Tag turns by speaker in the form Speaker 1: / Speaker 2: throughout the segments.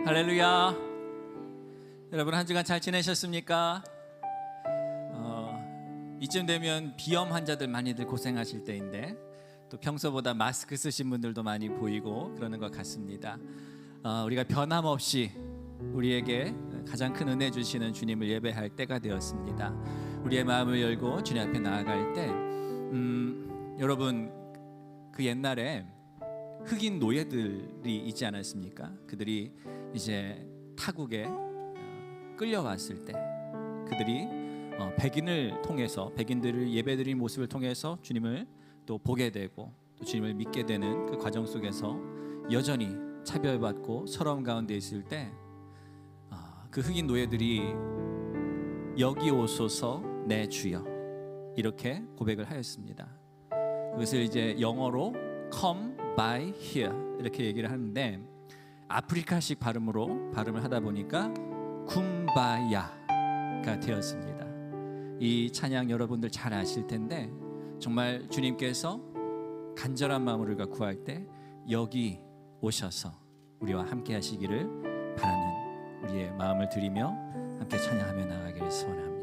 Speaker 1: 할렐루야. 여러분 한 주간 잘 지내셨습니까? 이쯤 되면 비염 환자들 많이들 고생하실 때인데 또 평소보다 마스크 쓰신 분들도 많이 보이고 그러는 것 같습니다. 우리가 변함없이 우리에게 가장 큰 은혜 주시는 주님을 예배할 때가 되었습니다. 우리의 마음을 열고 주님 앞에 나아갈 때 여러분 그 옛날에 흑인 노예들이 있지 않았습니까? 그들이 이제 타국에 끌려왔을 때 그들이 백인을 통해서 백인들을 예배드린 모습을 통해서 주님을 또 보게 되고 또 주님을 믿게 되는 그 과정 속에서 여전히 차별받고 서러움 가운데 있을 때 그 흑인 노예들이 여기 오소서 내 주여 이렇게 고백을 하였습니다. 그것을 이제 영어로 come by here 이렇게 얘기를 하는데 아프리카식 발음으로 발음을 하다 보니까 쿰바야가 되었습니다. 이 찬양 여러분들 잘 아실 텐데 정말 주님께서 간절한 마음을 우리가 구할 때 여기 오셔서 우리와 함께 하시기를 바라는 우리의 마음을 드리며 함께 찬양하며 나아가기를 소원합니다.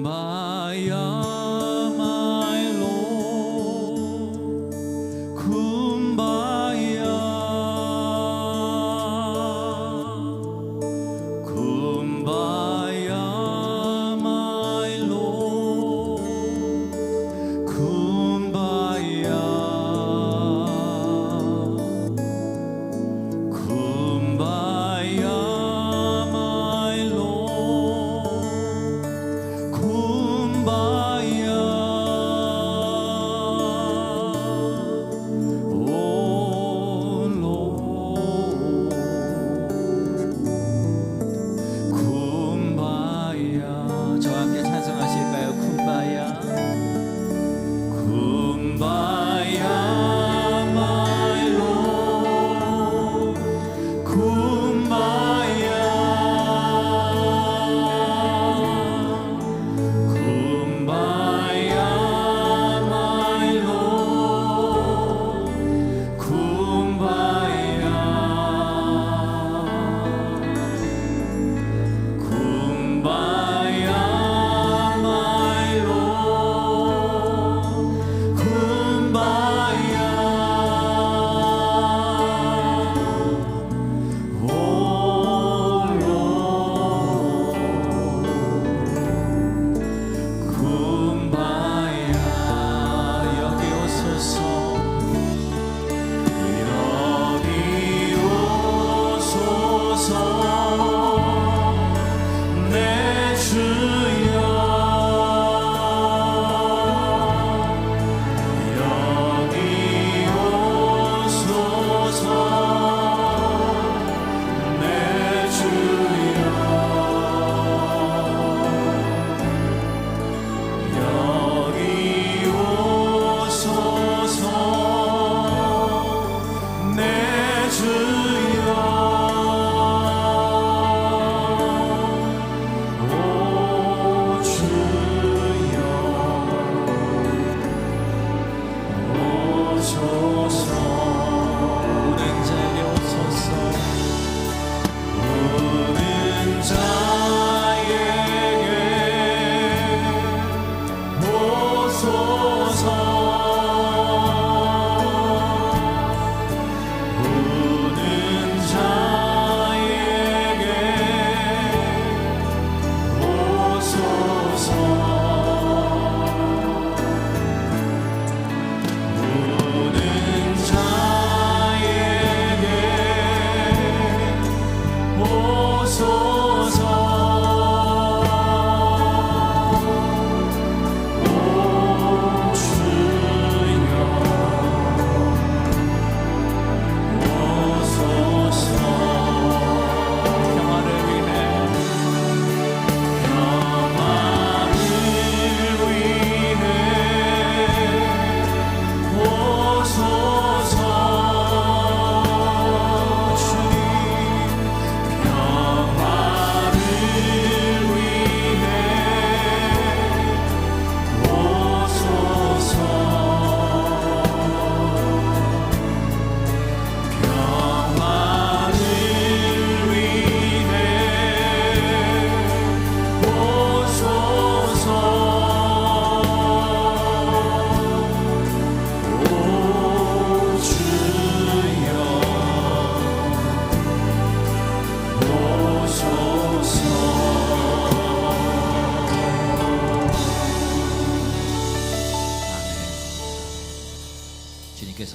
Speaker 1: 쿰바야
Speaker 2: 쿰바야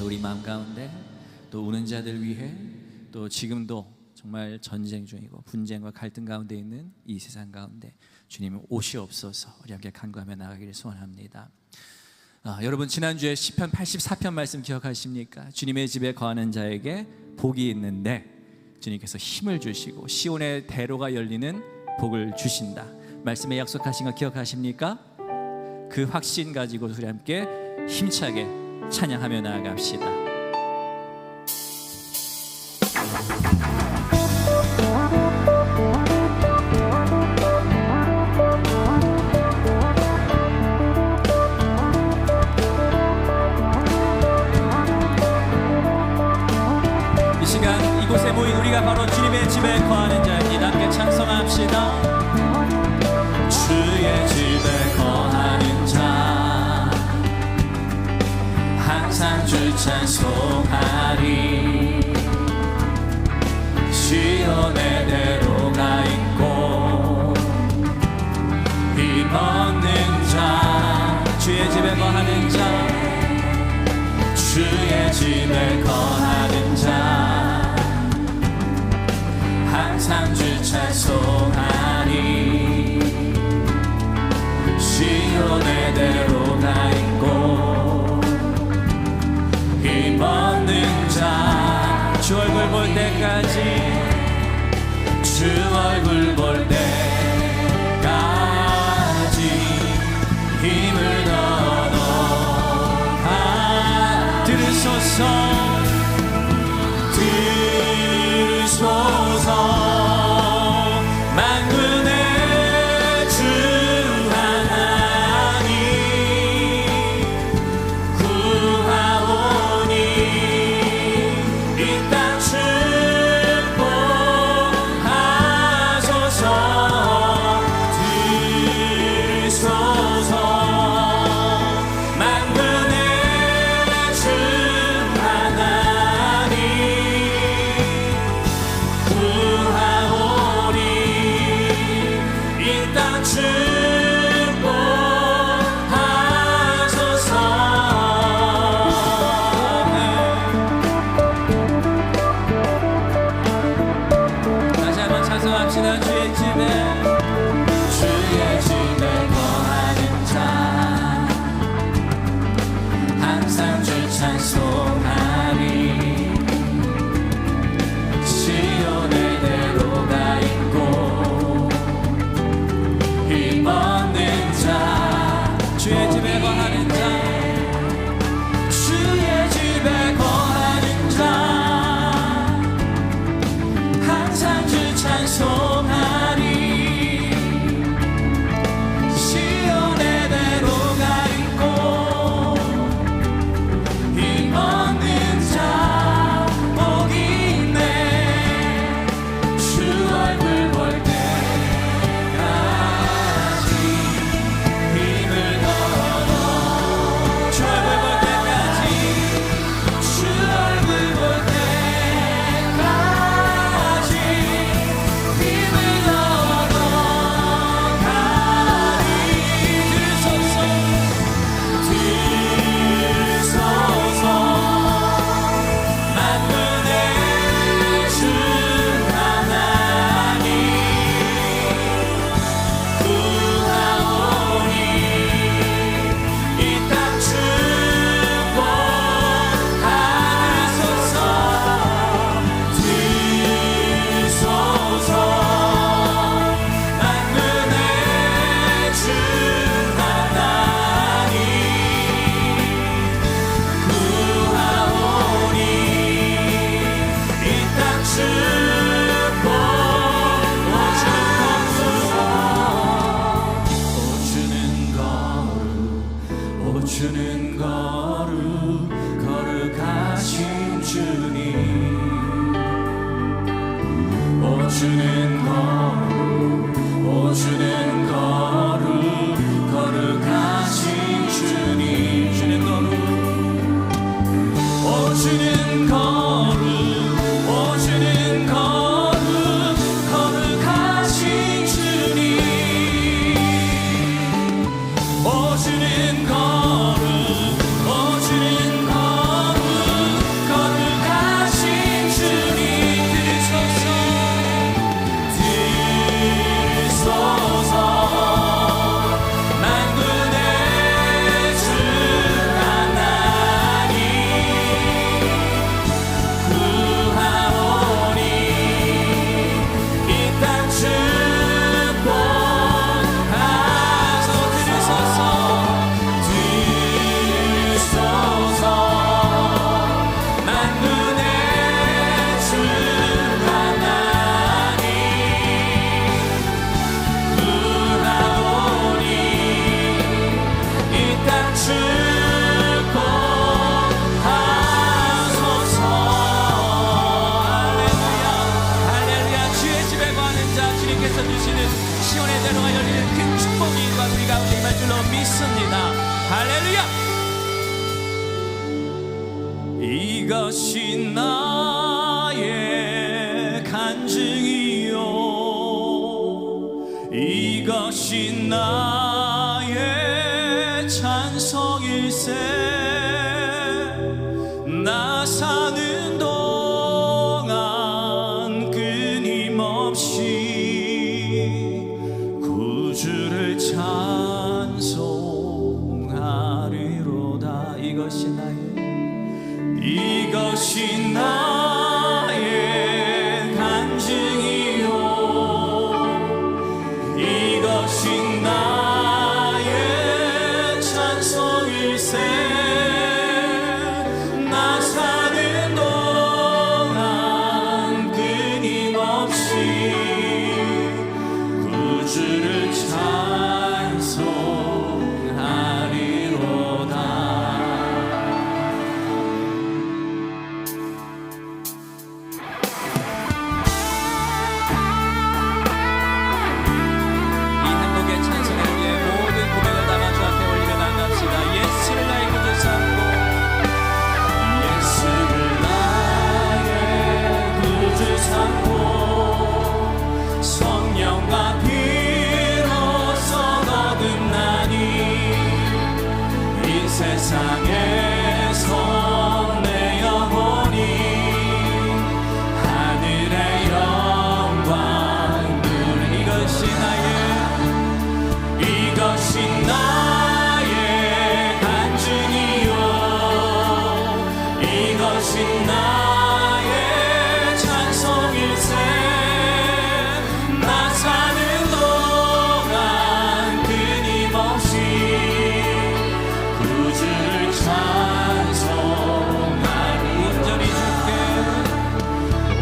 Speaker 1: 우리 마음 가운데, 또 우는 자들 위해, 또 지금도 정말 전쟁 중이고 분쟁과 갈등 가운데 있는 이 세상 가운데 주님 오시옵소서. 우리 함께 간구하며 나가기를 소원합니다. 여러분, 지난주에 시편 84편 말씀 기억하십니까? 주님의 집에 거하는 자에게 복이 있는데 주님께서 힘을 주시고 시온의 대로가 열리는 복을 주신다. 말씀에 약속하신 거 기억하십니까? 그 확신 가지고 우리 함께 힘차게 찬양하며 나아갑시다. 이 시간 이곳에 모인 우리가 바로 주님의 집에 거하는 자입니다. 함께 찬송합시다. 주의 집에 거하는 자 항상 주 찬송하리. 시온의 대로가 있고 힘없는 자, 주의 집에 거하는 자, 주의 집에 거하는 자 항상 주 찬송하리. 시온의 대로가 있고 힘없는 자, 주 얼굴 볼 때까지, 주 얼굴 볼 때까지 힘을 더하라. 들으소서, 들으소서. 만군의 주 하나님 구하오니 이 땅 축복하소서. 들으소서. 만군의 주 하나님 구하오니 이 땅 축복하소서. 다시 한번 찬송합시다. 주의 집에, 주의 집에 거하는 자 항상 주 찬송하리. 시온의 대로가 있고 힘없는 자, 주의 집에 거하는 자, 주의 집에 거하는 자 항상 주 찬송하리. 시온의 대로가 있고 힘없는 자 복이 있네. 주 얼굴 볼 때까지 힘을 더하라. 주 얼굴 볼 때까지, 주 얼굴 볼 때까지 힘을 더하리. 들으소서, 들으소서. 만군의 주 하나님 구하오니 이 땅 축복하소서. 들으소서. 만군의 주 하나님 구하오니 이 땅 축복하소서. 오주는 거룩 거룩하신 주님, 오주는 거룩 거룩하신 주님, 주는 거룩, 오주는 거룩, 오주는 거룩 거룩하신 주님, 오주는 거룩, 오주는 거룩 할렐루야. 이것이 나의 간증이요, 이것이 나의 찬송일세. 나 사는 동안 끊임없이 구주를 찬송하리로다. 이것이 나의 간증이요, 이것이 나의 찬송일세. 나 사는 동안 끊임없이 구주를 찬송하리로다. 세상에서 내 영혼이 하늘의 영광 누리는 이것이 나의 간증이요, 이것이 나의 찬송일세. 나 사는 동안 끊임없이 구주를 찬송하리.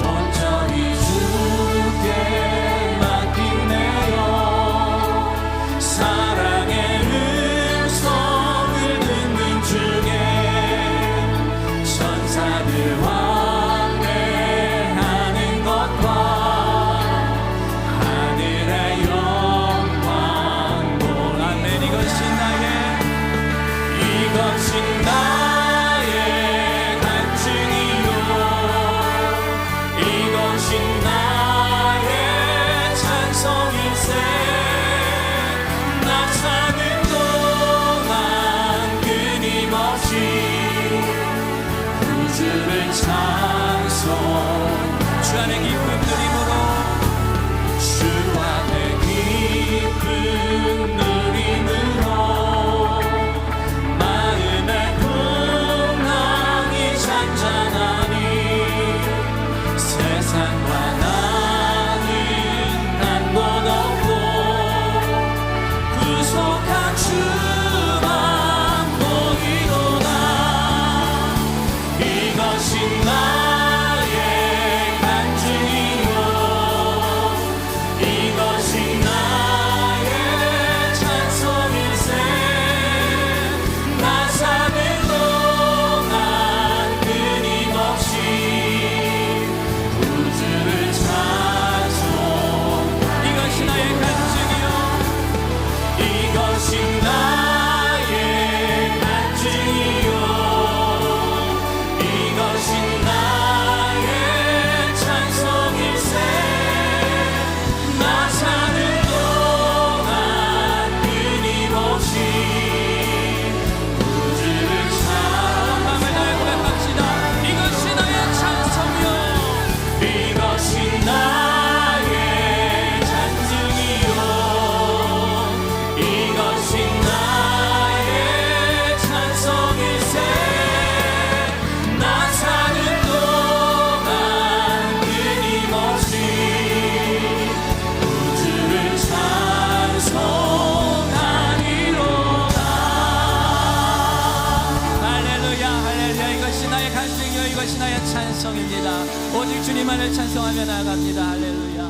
Speaker 1: 온전히 주께 맡기네요. 사랑의 음성을 듣는 중에 천사들 왕래하는 것과 하늘의 영광 보라네. 이것이 나의 간증이요, 이것이 나의 찬송일세. 나 사는 동안 끊임없이 구주를 찬송. 주 안에 기쁜 누림으로, 주 안에 기쁜 누림으로 세상과 나는 한곳 없고 구속한 주만 보이로다. 이것이 나의 간증이요, 이것이 나의 찬송일세. 나 사는 동안 끊임없이 구주를 찬송. 이것이 나의 간증이요, 이것이 나의 간증이요, 이것이 나의 찬송일세. 나 사는 동안 끊임없이 구주를 찬송함을 다해 고백합시다. 이것이 나의 찬송이요, 이것이 나의 간증이요, 이것이 나의 찬송일세. 나 사는 동안 끊임없이 구주를 찬송하리로다. 할렐루야, 할렐루야. 이것이 나의 간증이요, 이것이 나의 찬송입니다. 오직 주님만을 찬송하며 나아갑니다. 할렐루야.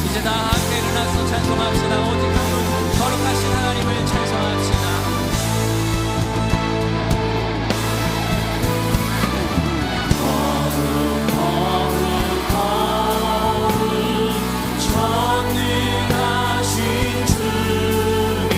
Speaker 1: 이제 다 함께 일어나서 찬송합시다. 오직 한 분 거룩하신 하나님을 찬송합시다. 전능하신 주님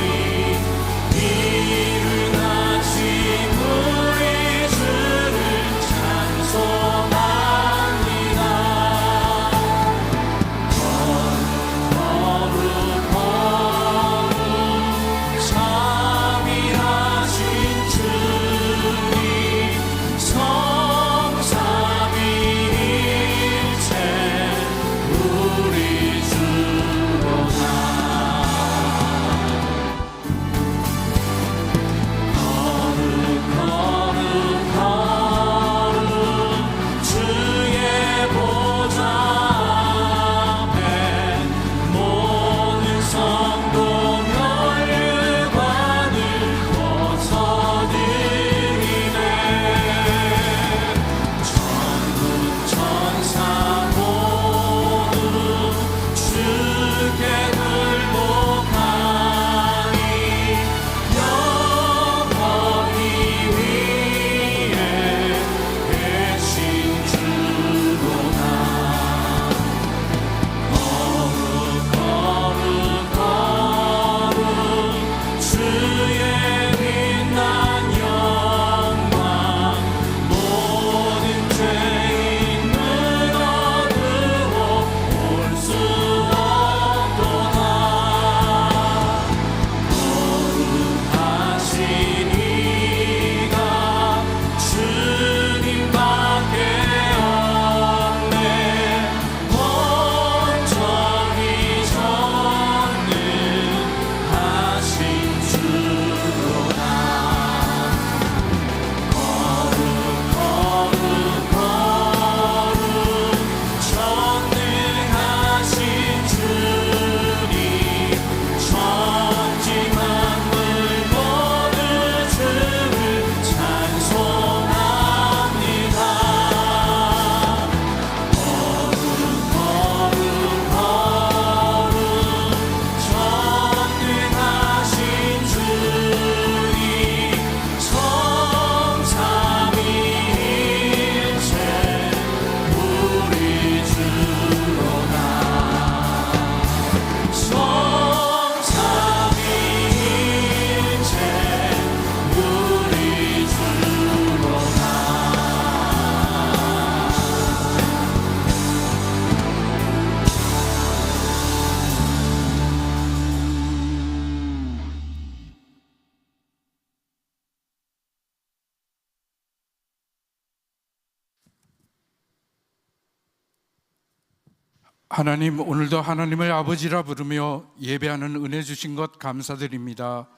Speaker 2: 하나님, 오늘도 하나님을 아버지라 부르며 예배하는 은혜 주신 것 감사드립니다.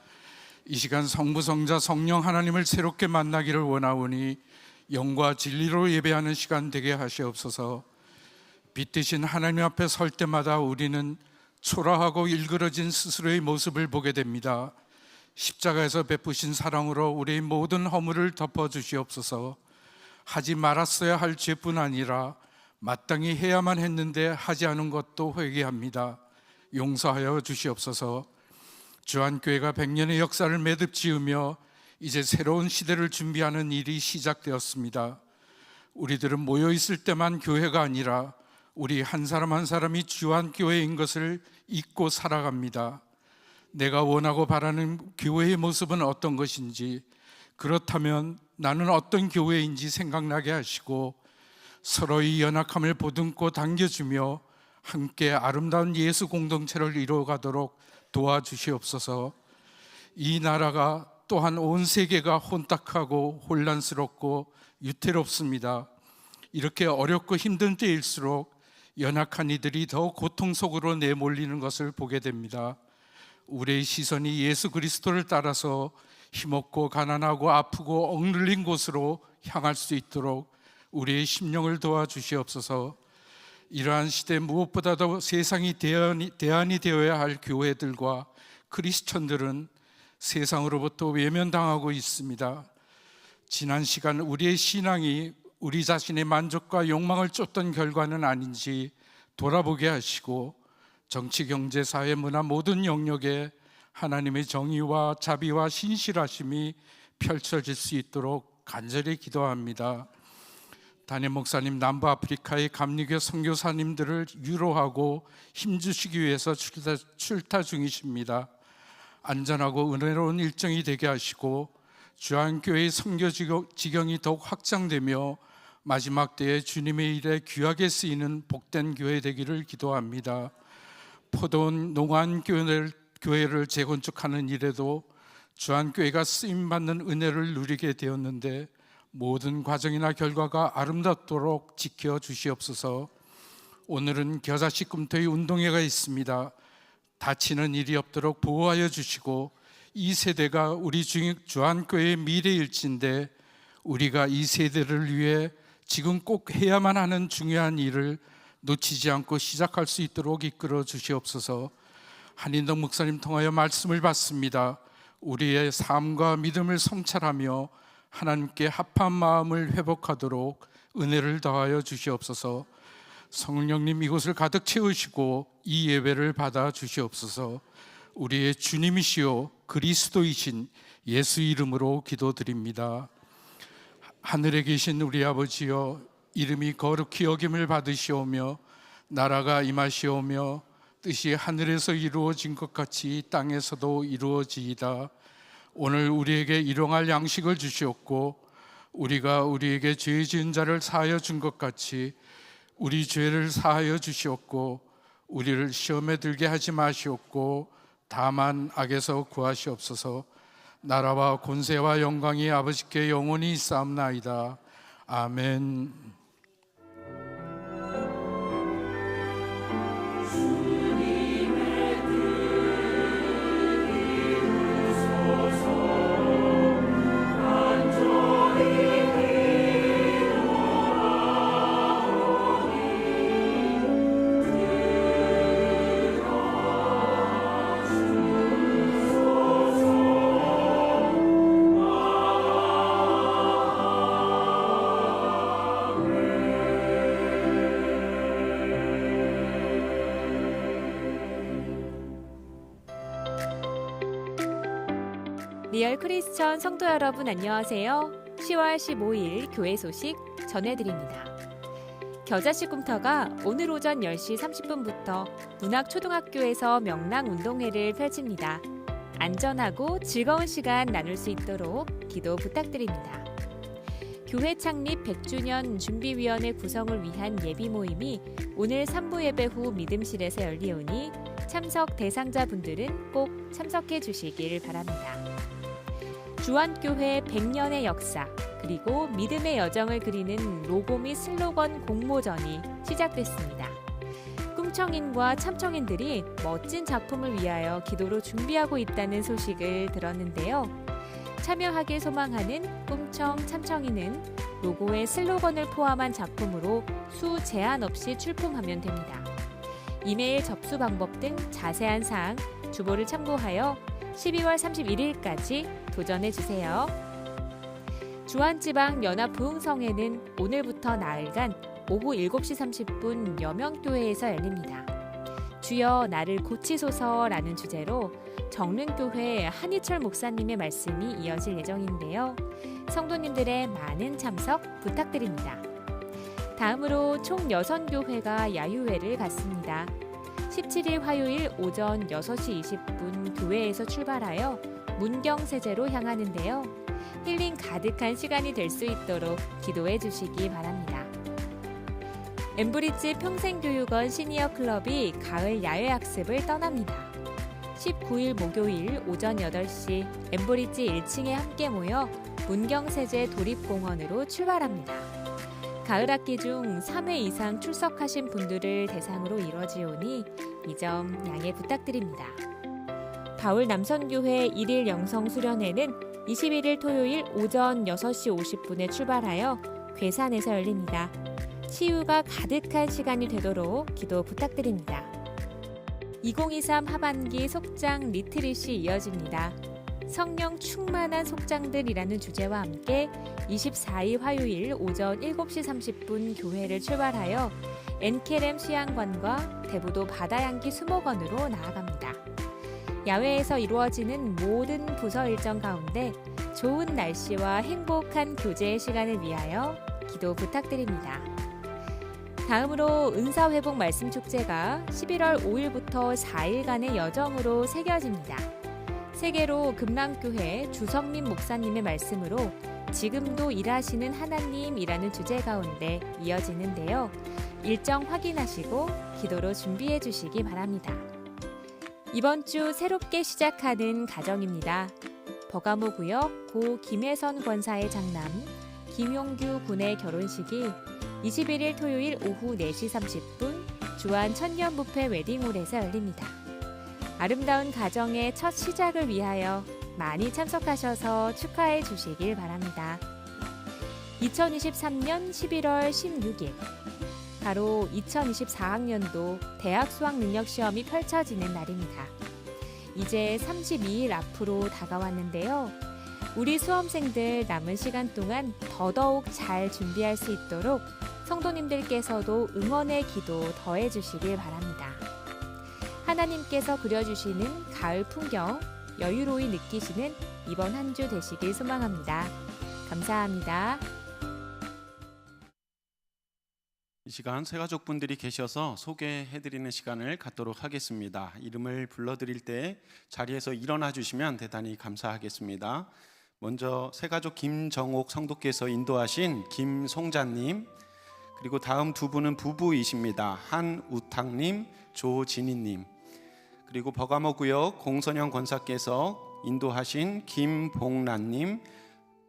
Speaker 2: 이 시간 성부, 성자, 성령 하나님을 새롭게 만나기를 원하오니 영과 진리로 예배하는 시간 되게 하시옵소서. 빛 대신 하나님 앞에 설 때마다 우리는 초라하고 일그러진 스스로의 모습을 보게 됩니다. 십자가에서 베푸신 사랑으로 우리의 모든 허물을 덮어주시옵소서. 하지 말았어야 할 죄뿐 아니라 마땅히 해야만 했는데 하지 않은 것도 회개합니다. 용서하여 주시옵소서. 주한교회가 100년의 역사를 매듭 지으며 이제 새로운 시대를 준비하는 일이 시작되었습니다. 우리들은 모여 있을 때만 교회가 아니라 우리 한 사람 한 사람이 주한교회인 것을 잊고 살아갑니다. 내가 원하고 바라는 교회의 모습은 어떤 것인지, 그렇다면 나는 어떤 교회인지 생각나게 하시고 서로의 연약함을 보듬고 당겨주며 함께 아름다운 예수 공동체를 이루어가도록 도와주시옵소서. 이 나라가 또한 온 세계가 혼탁하고 혼란스럽고 유태롭습니다. 이렇게 어렵고 힘든 때일수록 연약한 이들이 더 고통 속으로 내몰리는 것을 보게 됩니다. 우리의 시선이 예수 그리스도를 따라서 힘없고 가난하고 아프고 억눌린 곳으로 향할 수 있도록 우리의 심령을 도와주시옵소서. 이러한 시대 무엇보다도 세상이 대안이 되어야 할 교회들과 크리스천들은 세상으로부터 외면당하고 있습니다. 지난 시간 우리의 신앙이 우리 자신의 만족과 욕망을 쫓던 결과는 아닌지 돌아보게 하시고 정치, 경제, 사회, 문화 모든 영역에 하나님의 정의와 자비와 신실하심이 펼쳐질 수 있도록 간절히 기도합니다. 담임 목사님, 남부 아프리카의 감리교 선교사님들을 위로하고 힘주시기 위해서 출타 중이십니다. 안전하고 은혜로운 일정이 되게 하시고 주한교회의 선교 지경이 더욱 확장되며 마지막 때에 주님의 일에 귀하게 쓰이는 복된 교회 되기를 기도합니다. 포도원 농안교회를 재건축하는 일에도 주한교회가 쓰임받는 은혜를 누리게 되었는데 모든 과정이나 결과가 아름답도록 지켜주시옵소서. 오늘은 겨자씨 꿈터의 운동회가 있습니다. 다치는 일이 없도록 보호하여 주시고 이 세대가 우리 주한교회의 미래일진데 우리가 이 세대를 위해 지금 꼭 해야만 하는 중요한 일을 놓치지 않고 시작할 수 있도록 이끌어 주시옵소서. 한인덕 목사님 통하여 말씀을 받습니다. 우리의 삶과 믿음을 성찰하며 하나님께 합한 마음을 회복하도록 은혜를 더하여 주시옵소서. 성령님 이곳을 가득 채우시고 이 예배를 받아 주시옵소서. 우리의 주님이시요 그리스도이신 예수 이름으로 기도드립니다. 하늘에 계신 우리 아버지여, 이름이 거룩히 여김을 받으시오며 나라가 임하시오며 뜻이 하늘에서 이루어진 것 같이 땅에서도 이루어지이다. 오늘 우리에게 일용할 양식을 주시옵고 우리가 우리에게 죄 지은 자를 사하여 준 것 같이 우리 죄를 사하여 주시옵고 우리를 시험에 들게 하지 마시옵고 다만 악에서 구하시옵소서. 나라와 권세와 영광이 아버지께 영원히 있사옵나이다. 아멘.
Speaker 3: 리얼 크리스천 성도 여러분 안녕하세요. 10월 15일 교회 소식 전해드립니다. 겨자씨 꿈터가 오늘 오전 10시 30분부터 문학초등학교에서 명랑운동회를 펼칩니다. 안전하고 즐거운 시간 나눌 수 있도록 기도 부탁드립니다. 교회 창립 100주년 준비위원회 구성을 위한 예비 모임이 오늘 3부 예배 후 믿음실에서 열리오니 참석 대상자분들은 꼭 참석해 주시길 바랍니다. 주한교회 100년의 역사 그리고 믿음의 여정을 그리는 로고 및 슬로건 공모전이 시작됐습니다. 꿈청인과 참청인들이 멋진 작품을 위하여 기도로 준비하고 있다는 소식을 들었는데요. 참여하길 소망하는 꿈청 참청인은 로고에 슬로건을 포함한 작품으로 수 제한 없이 출품하면 됩니다. 이메일 접수 방법 등 자세한 사항 주보를 참고하여 12월 31일까지 도전해주세요. 주한지방연합부흥성회는 오늘부터 나흘간 오후 7시 30분 여명교회에서 열립니다. 주여 나를 고치소서라는 주제로 정릉교회 한희철 목사님의 말씀이 이어질 예정인데요. 성도님들의 많은 참석 부탁드립니다. 다음으로 총 6교회가 야유회를 갖습니다. 17일 화요일 오전 6시 20분 교회에서 출발하여 문경세제로 향하는데요. 힐링 가득한 시간이 될 수 있도록 기도해 주시기 바랍니다. 엠브리지 평생교육원 시니어 클럽이 가을 야외 학습을 떠납니다. 19일 목요일 오전 8시 엠브리지 1층에 함께 모여 문경세제 도립공원으로 출발합니다. 가을 학기 중 3회 이상 출석하신 분들을 대상으로 이뤄지오니 이 점 양해 부탁드립니다. 바울 남선교회 1일 영성 수련회는 21일 토요일 오전 6시 50분에 출발하여 괴산에서 열립니다. 치유가 가득한 시간이 되도록 기도 부탁드립니다. 2023 하반기 속장 리트릿이 이어집니다. 성령 충만한 속장들이라는 주제와 함께 24일 화요일 오전 7시 30분 교회를 출발하여 엔케렘 수양관과 대부도 바다향기 수목원으로 나아갑니다. 야외에서 이루어지는 모든 부서 일정 가운데 좋은 날씨와 행복한 교제의 시간을 위하여 기도 부탁드립니다. 다음으로 은사회복 말씀축제가 11월 5일부터 4일간의 여정으로 새겨집니다. 세계로 금랑교회 주성민 목사님의 말씀으로 지금도 일하시는 하나님이라는 주제 가운데 이어지는데요. 일정 확인하시고 기도로 준비해 주시기 바랍니다. 이번 주 새롭게 시작하는 가정입니다. 버가모 구역 고 김혜선 권사의 장남 김용규 군의 결혼식이 21일 토요일 오후 4시 30분 주한 천년부페 웨딩홀에서 열립니다. 아름다운 가정의 첫 시작을 위하여 많이 참석하셔서 축하해 주시길 바랍니다. 2023년 11월 16일 바로 2024학년도 대학 수학능력시험이 펼쳐지는 날입니다. 이제 32일 앞으로 다가왔는데요. 우리 수험생들 남은 시간 동안 더더욱 잘 준비할 수 있도록 성도님들께서도 응원의 기도 더해 주시길 바랍니다. 하나님께서 그려주시는 가을 풍경 여유로이 느끼시는 이번 한 주 되시길 소망합니다. 감사합니다.
Speaker 4: 이 시간 새가족분들이 계셔서 소개해드리는 시간을 갖도록 하겠습니다. 이름을 불러드릴 때 자리에서 일어나 주시면 대단히 감사하겠습니다. 먼저 새가족 김정옥 성도께서 인도하신 김송자님, 그리고 다음 두 분은 부부이십니다. 한우탁님, 조진희님, 그리고 버가모 구역 공선영 권사께서 인도하신 김봉란님,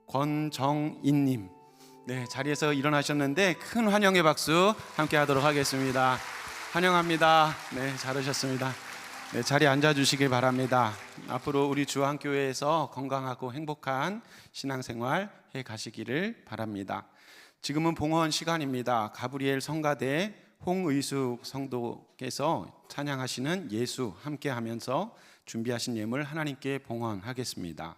Speaker 4: 권정인님. 네, 자리에서 일어나셨는데 큰 환영의 박수 함께 하도록 하겠습니다. 환영합니다. 네, 잘하셨습니다. 네, 자리에 앉아주시길 바랍니다. 앞으로 우리 주한교회에서 건강하고 행복한 신앙생활 해 가시기를 바랍니다. 지금은 봉헌 시간입니다. 가브리엘 성가대 홍의숙 성도께서 찬양하시는 예수 함께 하면서 준비하신 예물 하나님께 봉헌하겠습니다.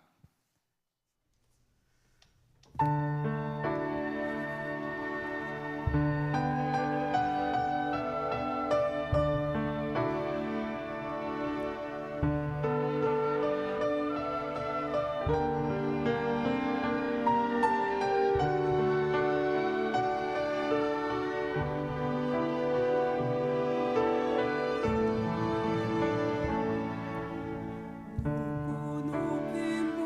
Speaker 5: 높이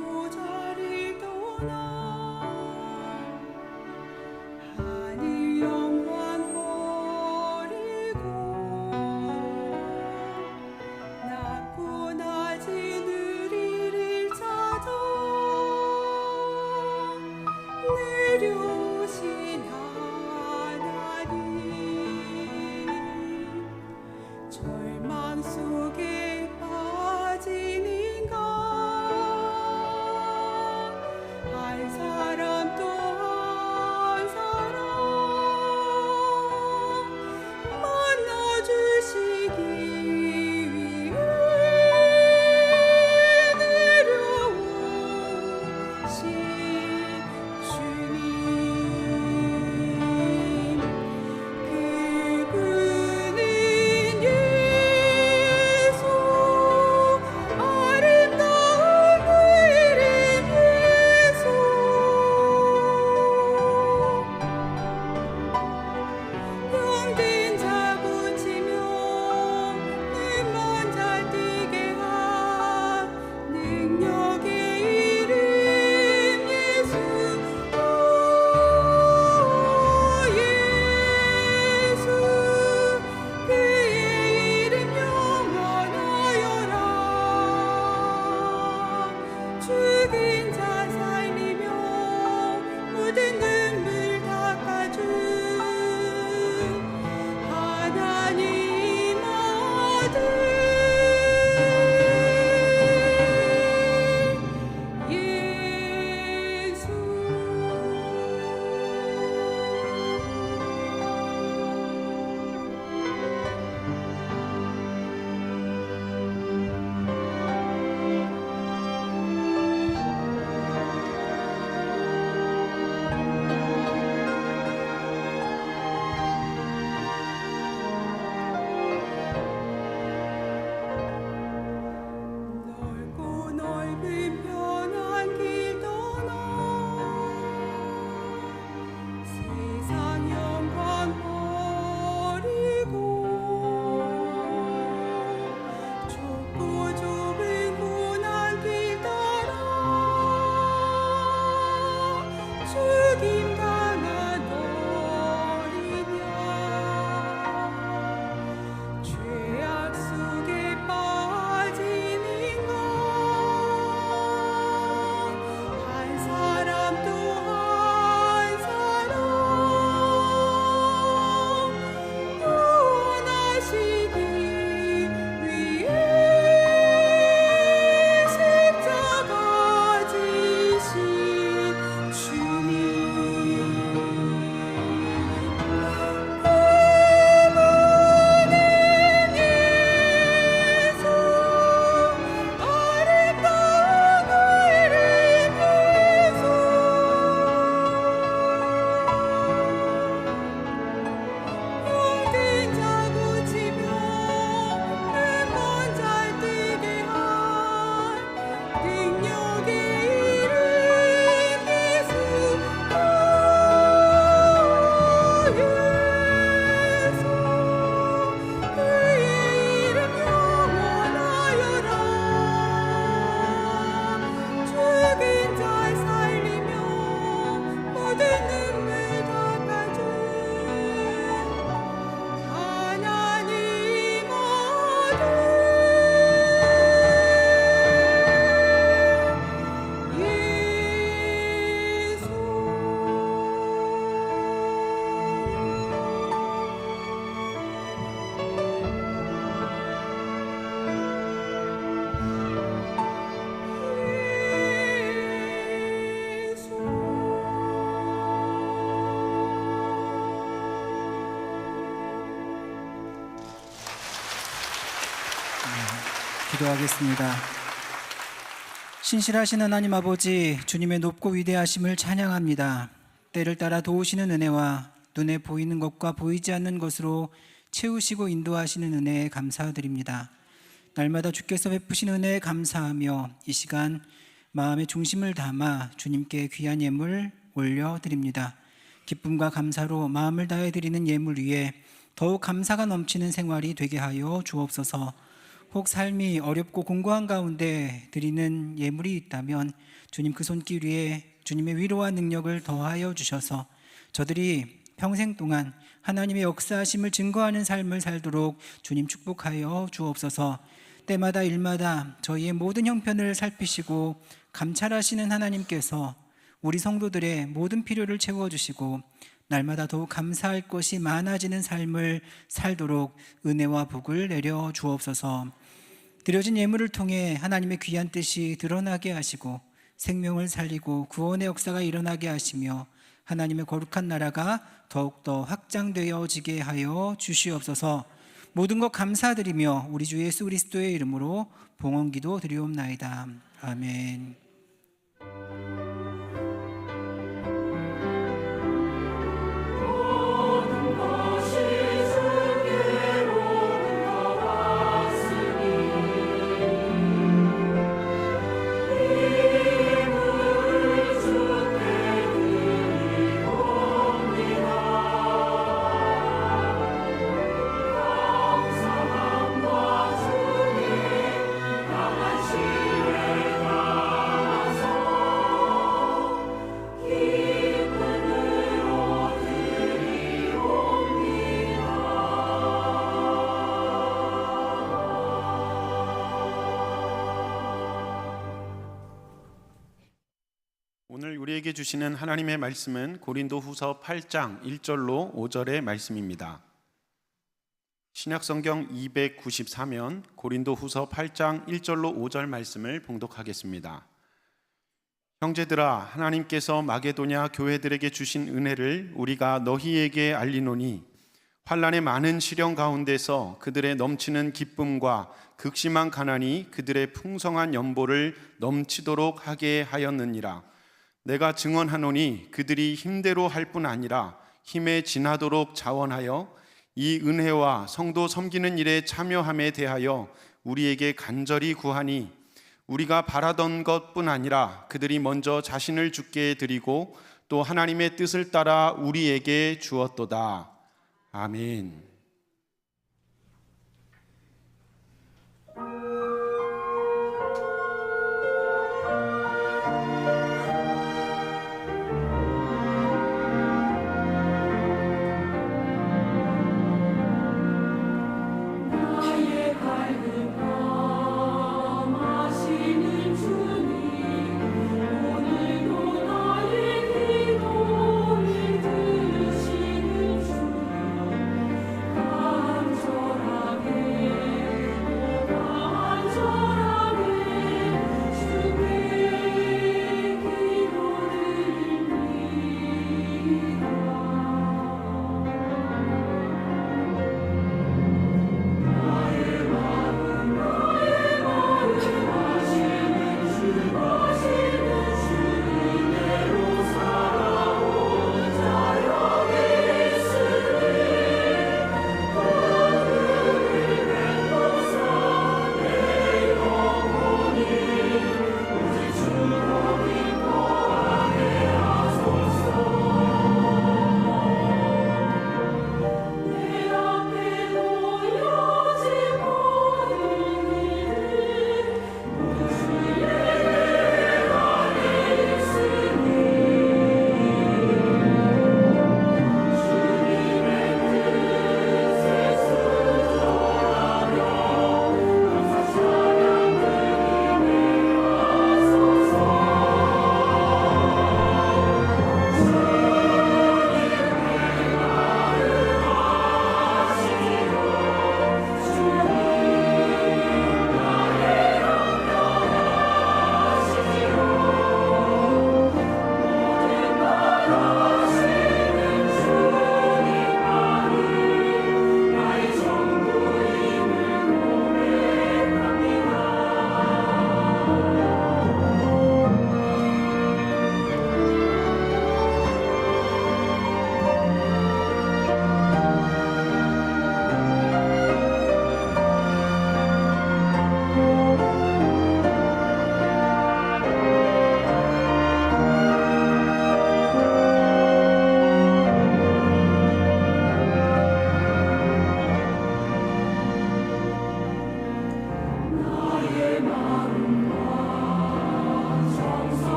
Speaker 5: 기도하겠습니다. 신실하신 하나님 아버지, 주님의 높고 위대하심을 찬양합니다. 때를 따라 도우시는 은혜와 눈에 보이는 것과 보이지 않는 것으로 채우시고 인도하시는 은혜에 감사드립니다. 날마다 주께서 베푸신 은혜에 감사하며 이 시간 마음의 중심을 담아 주님께 귀한 예물 올려드립니다. 기쁨과 감사로 마음을 다해 드리는 예물 위에 더욱 감사가 넘치는 생활이 되게 하여 주옵소서. 혹 삶이 어렵고 공고한 가운데 드리는 예물이 있다면 주님 그 손길 위에 주님의 위로와 능력을 더하여 주셔서 저들이 평생 동안 하나님의 역사하심을 증거하는 삶을 살도록 주님 축복하여 주옵소서. 때마다 일마다 저희의 모든 형편을 살피시고 감찰하시는 하나님께서 우리 성도들의 모든 필요를 채워주시고 날마다 더욱 감사할 것이 많아지는 삶을 살도록 은혜와 복을 내려 주옵소서. 드려진 예물을 통해 하나님의 귀한 뜻이 드러나게 하시고 생명을 살리고 구원의 역사가 일어나게 하시며 하나님의 거룩한 나라가 더욱더 확장되어지게 하여 주시옵소서. 모든 것 감사드리며 우리 주 예수 그리스도의 이름으로 봉헌기도 드리옵나이다. 아멘.
Speaker 4: 오늘 우리에게 주시는 하나님의 말씀은 고린도후서 8장 1절로 5절의 말씀입니다. 신약성경 294면 고린도후서 8장 1절로 5절 말씀을 봉독하겠습니다. 형제들아, 하나님께서 마게도냐 교회들에게 주신 은혜를 우리가 너희에게 알리노니 환난의 많은 시련 가운데서 그들의 넘치는 기쁨과 극심한 가난이 그들의 풍성한 연보를 넘치도록 하게 하였느니라. 내가 증언하노니 그들이 힘대로 할 뿐 아니라 힘에 지나도록 자원하여 이 은혜와 성도 섬기는 일에 참여함에 대하여 우리에게 간절히 구하니 우리가 바라던 것뿐 아니라 그들이 먼저 자신을 주께 드리고 또 하나님의 뜻을 따라 우리에게 주었도다. 아멘.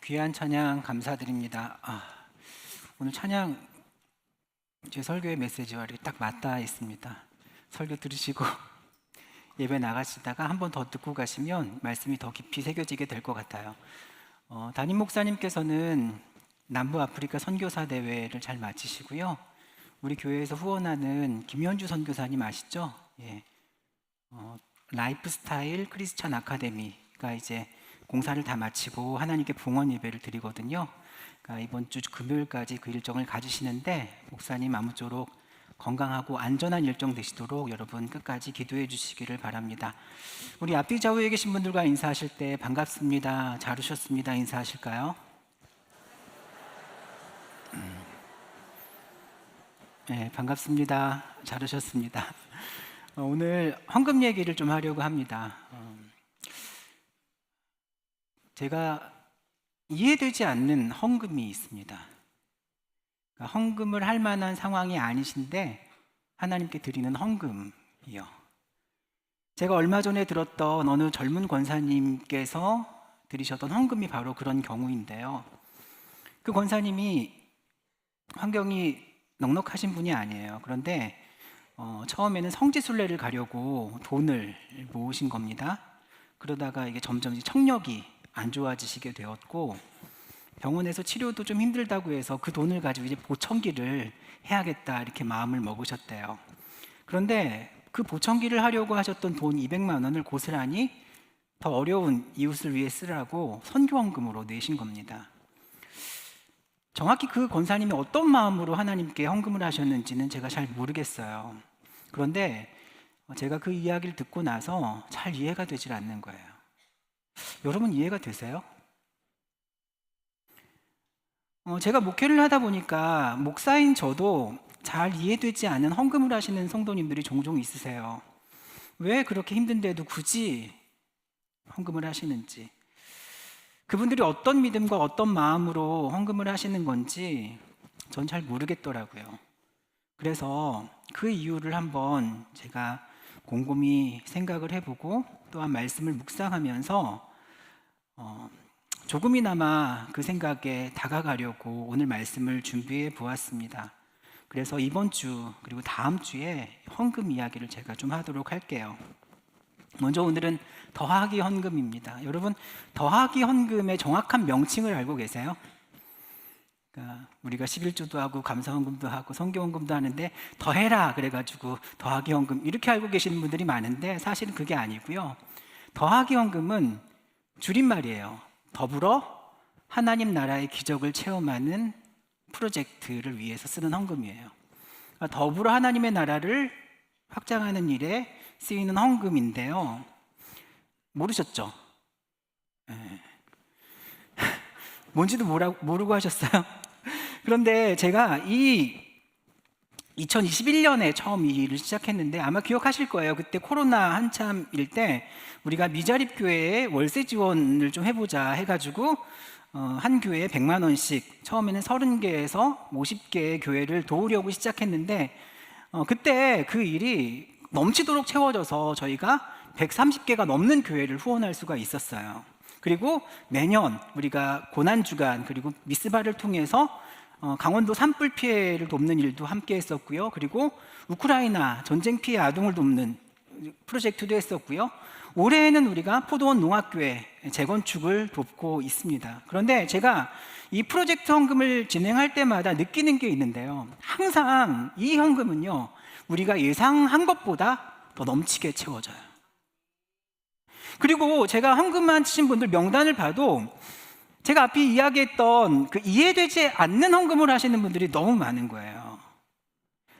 Speaker 5: 귀한 찬양 감사드립니다. 오늘 찬양 제 설교의 메시지와 이렇게 딱 맞닿아 있습니다. 설교 들으시고 예배 나가시다가 한 번 더 듣고 가시면 말씀이 더 깊이 새겨지게 될 것 같아요. 담임 목사님께서는 남부 아프리카 선교사 대회를 잘 마치시고요. 우리 교회에서 후원하는 김현주 선교사님 아시죠? 예. 라이프스타일 크리스찬 아카데미가 이제 공사를 다 마치고 하나님께 봉헌 예배를 드리거든요. 그러니까 이번 주 금요일까지 그 일정을 가지시는데 목사님 아무쪼록 건강하고 안전한 일정 되시도록 여러분 끝까지 기도해 주시기를 바랍니다. 우리 앞뒤 좌우에 계신 분들과 인사하실 때 반갑습니다, 잘 오셨습니다 인사하실까요? 네, 반갑습니다, 잘 오셨습니다. 오늘 헌금 얘기를 좀 하려고 합니다. 제가 이해되지 않는 헌금이 있습니다. 그러니까 헌금을 할 만한 상황이 아니신데 하나님께 드리는 헌금이요. 제가 얼마 전에 들었던 어느 젊은 권사님께서 드리셨던 헌금이 바로 그런 경우인데요. 그 권사님이 환경이 넉넉하신 분이 아니에요. 그런데 처음에는 성지순례를 가려고 돈을 모으신 겁니다. 그러다가 이게 점점 청력이 안 좋아지시게 되었고 병원에서 치료도 좀 힘들다고 해서 그 돈을 가지고 이제 보청기를 해야겠다 이렇게 마음을 먹으셨대요. 그런데 그 보청기를 하려고 하셨던 돈 200만 원을 고스란히 더 어려운 이웃을 위해 쓰라고 선교헌금으로 내신 겁니다. 정확히 그 권사님이 어떤 마음으로 하나님께 헌금을 하셨는지는 제가 잘 모르겠어요. 그런데 제가 그 이야기를 듣고 나서 잘 이해가 되질 않는 거예요. 여러분 이해가 되세요? 제가 목회를 하다 보니까 목사인 저도 잘 이해되지 않는 헌금을 하시는 성도님들이 종종 있으세요. 왜 그렇게 힘든데도 굳이 헌금을 하시는지, 그분들이 어떤 믿음과 어떤 마음으로 헌금을 하시는 건지 전 잘 모르겠더라고요. 그래서 그 이유를 한번 제가 곰곰이 생각을 해보고 또한 말씀을 묵상하면서 조금이나마 그 생각에 다가가려고 오늘 말씀을 준비해 보았습니다. 그래서 이번 주 그리고 다음 주에 헌금 이야기를 제가 좀 하도록 할게요. 먼저 오늘은 더하기 헌금입니다. 여러분 더하기 헌금의 정확한 명칭을 알고 계세요? 그러니까 우리가 11조도 하고 감사헌금도 하고 성교헌금도 하는데 더해라 그래가지고 더하기 헌금 이렇게 알고 계시는 분들이 많은데 사실은 그게 아니고요. 더하기 헌금은 줄임말이에요. 더불어 하나님 나라의 기적을 체험하는 프로젝트를 위해서 쓰는 헌금이에요. 그러니까 더불어 하나님의 나라를 확장하는 일에 쓰이는 헌금인데요. 모르셨죠? 네. 뭔지도 모르고 하셨어요? 그런데 제가 2021년에 처음 이 일을 시작했는데 아마 기억하실 거예요. 그때 코로나 한참일 때 우리가 미자립 교회에 월세 지원을 좀 해보자 해가지고 한 교회에 100만 원씩 처음에는 30개에서 50개의 교회를 도우려고 시작했는데 그때 그 일이 넘치도록 채워져서 저희가 130개가 넘는 교회를 후원할 수가 있었어요. 그리고 매년 우리가 고난주간 그리고 미스바를 통해서 강원도 산불 피해를 돕는 일도 함께 했었고요. 그리고 우크라이나 전쟁 피해 아동을 돕는 프로젝트도 했었고요. 올해에는 우리가 포도원 농학교회 재건축을 돕고 있습니다. 그런데 제가 이 프로젝트 헌금을 진행할 때마다 느끼는 게 있는데요. 항상 이 헌금은요, 우리가 예상한 것보다 더 넘치게 채워져요. 그리고 제가 헌금하신 분들 명단을 봐도 제가 앞에 이야기했던 그 이해되지 않는 헌금을 하시는 분들이 너무 많은 거예요.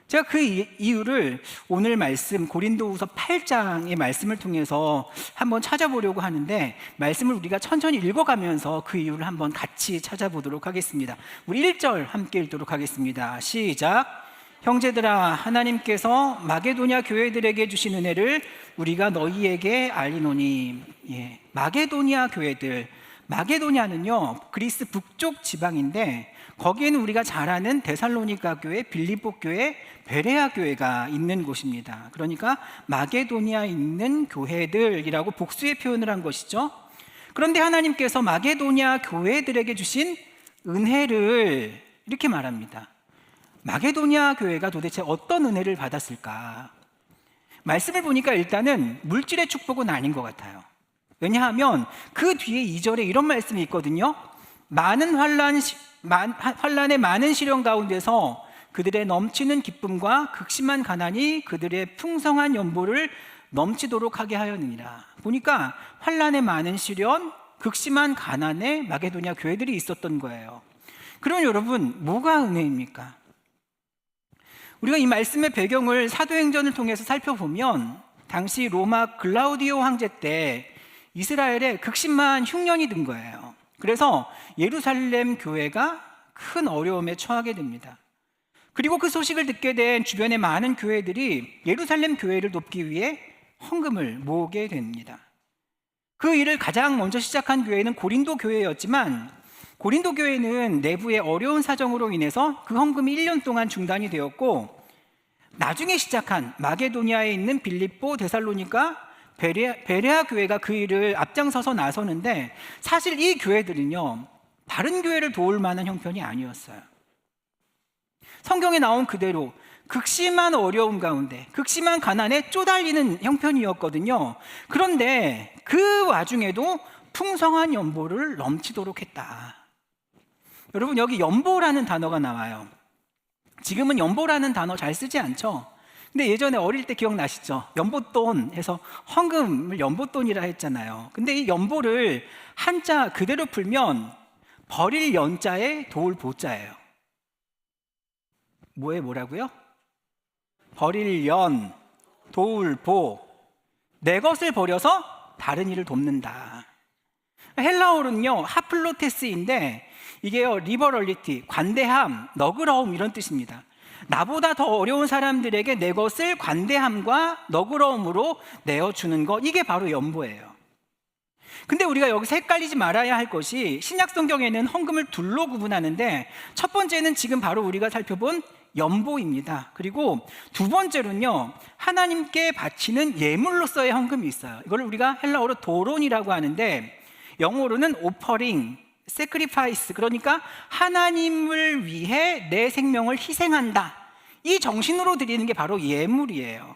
Speaker 5: 제가 그 이유를 오늘 말씀 고린도후서 8장의 말씀을 통해서 한번 찾아보려고 하는데 말씀을 우리가 천천히 읽어가면서 그 이유를 한번 같이 찾아보도록 하겠습니다. 우리 1절 함께 읽도록 하겠습니다. 시작. 형제들아, 하나님께서 마게도냐 교회들에게 주신 은혜를 우리가 너희에게 알리노니. 예, 마게도냐 교회들. 마게도냐는요 그리스 북쪽 지방인데 거기에는 우리가 잘 아는 데살로니가 교회, 빌립보 교회, 베레아 교회가 있는 곳입니다. 그러니까 마게도냐에 있는 교회들이라고 복수의 표현을 한 것이죠. 그런데 하나님께서 마게도냐 교회들에게 주신 은혜를 이렇게 말합니다. 마게도냐 교회가 도대체 어떤 은혜를 받았을까? 말씀을 보니까 일단은 물질의 축복은 아닌 것 같아요. 왜냐하면 그 뒤에 2절에 이런 말씀이 있거든요. 많은 환란의 많은 시련 가운데서 그들의 넘치는 기쁨과 극심한 가난이 그들의 풍성한 연보를 넘치도록 하게 하였느니라. 보니까 환란의 많은 시련, 극심한 가난에 마게도냐 교회들이 있었던 거예요. 그럼 여러분, 뭐가 은혜입니까? 우리가 이 말씀의 배경을 사도행전을 통해서 살펴보면 당시 로마 글라우디오 황제 때 이스라엘에 극심한 흉년이 든 거예요. 그래서 예루살렘 교회가 큰 어려움에 처하게 됩니다. 그리고 그 소식을 듣게 된 주변의 많은 교회들이 예루살렘 교회를 돕기 위해 헌금을 모으게 됩니다. 그 일을 가장 먼저 시작한 교회는 고린도 교회였지만 고린도 교회는 내부의 어려운 사정으로 인해서 그 헌금이 1년 동안 중단이 되었고, 나중에 시작한 마게도니아에 있는 빌립보, 데살로니가, 베레아 교회가 그 일을 앞장서서 나서는데, 사실 이 교회들은요 다른 교회를 도울 만한 형편이 아니었어요. 성경에 나온 그대로 극심한 어려움 가운데, 극심한 가난에 쪼달리는 형편이었거든요. 그런데 그 와중에도 풍성한 연보를 넘치도록 했다. 여러분, 여기 연보라는 단어가 나와요. 지금은 연보라는 단어 잘 쓰지 않죠? 근데 예전에 어릴 때 기억나시죠? 연보돈 해서 헌금을 연보돈이라 했잖아요. 근데 이 연보를 한자 그대로 풀면 버릴 연자에 도울 보자예요. 뭐라고요? 버릴 연, 도울 보. 내 것을 버려서 다른 일을 돕는다. 헬라어로는요 하플로테스인데 이게요 리버럴리티, 관대함, 너그러움 이런 뜻입니다. 나보다 더 어려운 사람들에게 내 것을 관대함과 너그러움으로 내어주는 것, 이게 바로 연보예요. 근데 우리가 여기서 헷갈리지 말아야 할 것이, 신약 성경에는 헌금을 둘로 구분하는데 첫 번째는 지금 바로 우리가 살펴본 연보입니다. 그리고 두 번째로는요 하나님께 바치는 예물로서의 헌금이 있어요. 이걸 우리가 헬라어로 도론이라고 하는데 영어로는 오퍼링, sacrifice, 그러니까 하나님을 위해 내 생명을 희생한다, 이 정신으로 드리는 게 바로 예물이에요.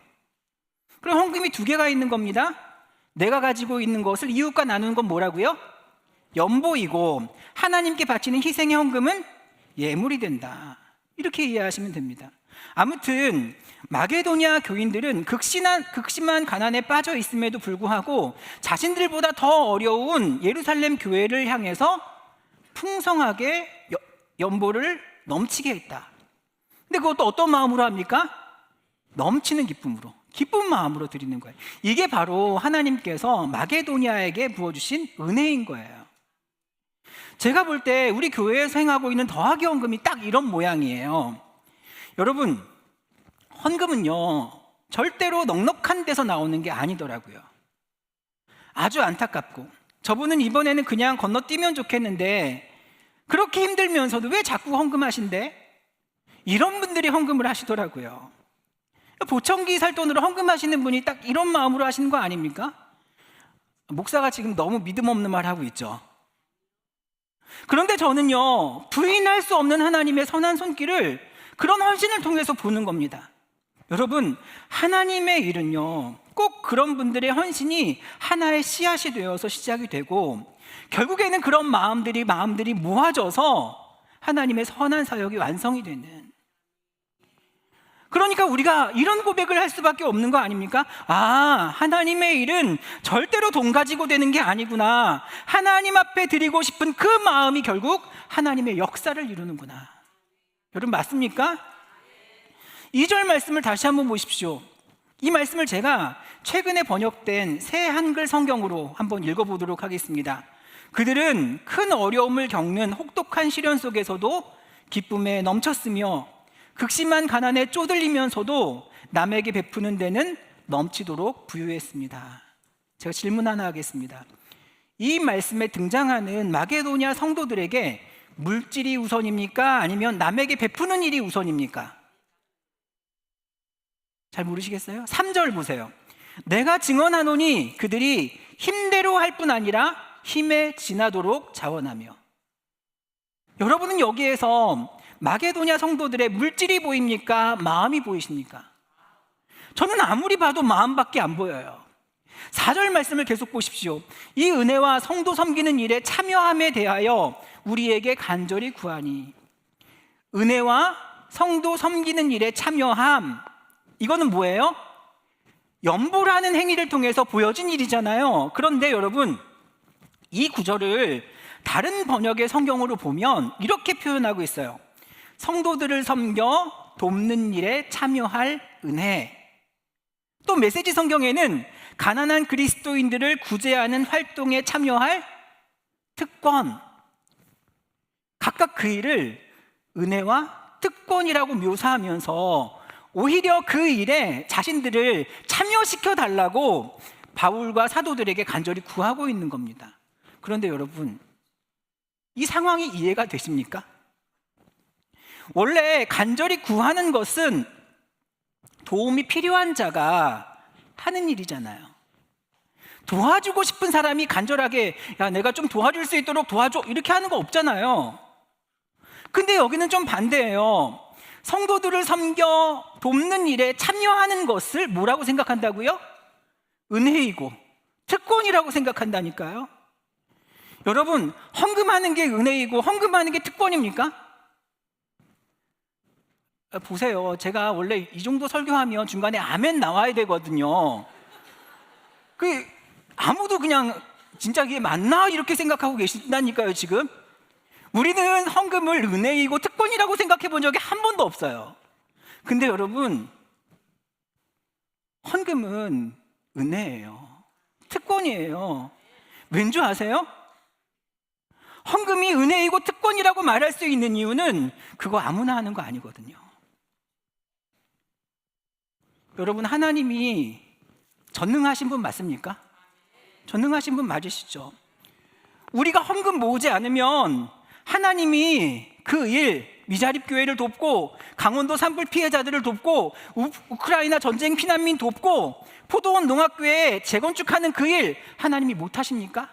Speaker 5: 그럼 헌금이 두 개가 있는 겁니다. 내가 가지고 있는 것을 이웃과 나누는 건 뭐라고요? 연보이고, 하나님께 바치는 희생의 헌금은 예물이 된다. 이렇게 이해하시면 됩니다. 아무튼 마게도냐 교인들은 극심한 가난에 빠져 있음에도 불구하고 자신들보다 더 어려운 예루살렘 교회를 향해서 풍성하게 연보를 넘치게 했다. 근데 그것도 어떤 마음으로 합니까? 넘치는 기쁨으로, 기쁜 마음으로 드리는 거예요. 이게 바로 하나님께서 마게도냐에게 부어주신 은혜인 거예요. 제가 볼 때 우리 교회에서 행하고 있는 더하기 헌금이 딱 이런 모양이에요. 여러분, 헌금은요 절대로 넉넉한 데서 나오는 게 아니더라고요. 아주 안타깝고, 저분은 이번에는 그냥 건너뛰면 좋겠는데 그렇게 힘들면서도 왜 자꾸 헌금하신대? 이런 분들이 헌금을 하시더라고요. 보청기 살 돈으로 헌금하시는 분이 딱 이런 마음으로 하시는 거 아닙니까? 목사가 지금 너무 믿음 없는 말 하고 있죠. 그런데 저는요 부인할 수 없는 하나님의 선한 손길을 그런 헌신을 통해서 보는 겁니다. 여러분, 하나님의 일은요 꼭 그런 분들의 헌신이 하나의 씨앗이 되어서 시작이 되고, 결국에는 그런 마음들이 모아져서 하나님의 선한 사역이 완성이 되는, 그러니까 우리가 이런 고백을 할 수밖에 없는 거 아닙니까? 아, 하나님의 일은 절대로 돈 가지고 되는 게 아니구나. 하나님 앞에 드리고 싶은 그 마음이 결국 하나님의 역사를 이루는구나. 여러분, 맞습니까? 2절 말씀을 다시 한번 보십시오. 이 말씀을 제가 최근에 번역된 새 한글 성경으로 한번 읽어보도록 하겠습니다. 그들은 큰 어려움을 겪는 혹독한 시련 속에서도 기쁨에 넘쳤으며 극심한 가난에 쪼들리면서도 남에게 베푸는 데는 넘치도록 부유했습니다. 제가 질문 하나 하겠습니다. 이 말씀에 등장하는 마게도냐 성도들에게 물질이 우선입니까? 아니면 남에게 베푸는 일이 우선입니까? 잘 모르시겠어요? 3절 보세요. 내가 증언하노니 그들이 힘대로 할 뿐 아니라 힘에 지나도록 자원하며. 여러분은 여기에서 마게도냐 성도들의 물질이 보입니까? 마음이 보이십니까? 저는 아무리 봐도 마음밖에 안 보여요. 4절 말씀을 계속 보십시오. 이 은혜와 성도 섬기는 일에 참여함에 대하여 우리에게 간절히 구하니. 은혜와 성도 섬기는 일에 참여함, 이거는 뭐예요? 연보라는 행위를 통해서 보여진 일이잖아요. 그런데 여러분, 이 구절을 다른 번역의 성경으로 보면 이렇게 표현하고 있어요. 성도들을 섬겨 돕는 일에 참여할 은혜. 또 메시지 성경에는 가난한 그리스도인들을 구제하는 활동에 참여할 특권. 각각 그 일을 은혜와 특권이라고 묘사하면서 오히려 그 일에 자신들을 참여시켜 달라고 바울과 사도들에게 간절히 구하고 있는 겁니다. 그런데 여러분, 이 상황이 이해가 되십니까? 원래 간절히 구하는 것은 도움이 필요한 자가 하는 일이잖아요. 도와주고 싶은 사람이 간절하게 야, 내가 좀 도와줄 수 있도록 도와줘, 이렇게 하는 거 없잖아요. 근데 여기는 좀 반대예요. 성도들을 섬겨 돕는 일에 참여하는 것을 뭐라고 생각한다고요? 은혜이고 특권이라고 생각한다니까요. 여러분, 헌금하는 게 은혜이고 헌금하는 게 특권입니까? 보세요. 제가 원래 이 정도 설교하면 중간에 아멘 나와야 되거든요. 아무도 그냥 진짜 이게 맞나 이렇게 생각하고 계신다니까요. 지금 우리는 헌금을 은혜이고 특권이라고 생각해 본 적이 한 번도 없어요. 근데 여러분, 헌금은 은혜예요. 특권이에요. 왠 줄 아세요? 헌금이 은혜이고 특권이라고 말할 수 있는 이유는 그거 아무나 하는 거 아니거든요. 여러분, 하나님이 전능하신 분 맞습니까? 전능하신 분 맞으시죠? 우리가 헌금 모으지 않으면 하나님이 그 일, 미자립 교회를 돕고 강원도 산불 피해자들을 돕고 우크라이나 전쟁 피난민 돕고 포도원 농학교에 재건축하는 그 일 하나님이 못 하십니까?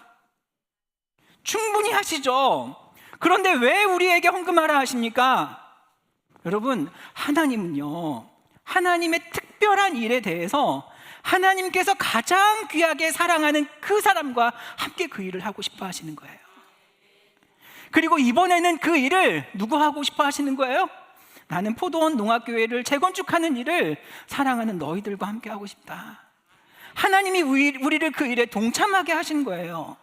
Speaker 5: 충분히 하시죠. 그런데 왜 우리에게 헌금하라 하십니까? 여러분, 하나님은요, 하나님의 특별한 일에 대해서 하나님께서 가장 귀하게 사랑하는 그 사람과 함께 그 일을 하고 싶어 하시는 거예요. 그리고 이번에는 그 일을 누구 하고 싶어 하시는 거예요? 나는 포도원 농학교회를 재건축하는 일을 사랑하는 너희들과 함께 하고 싶다. 하나님이 우리를 그 일에 동참하게 하신 거예요.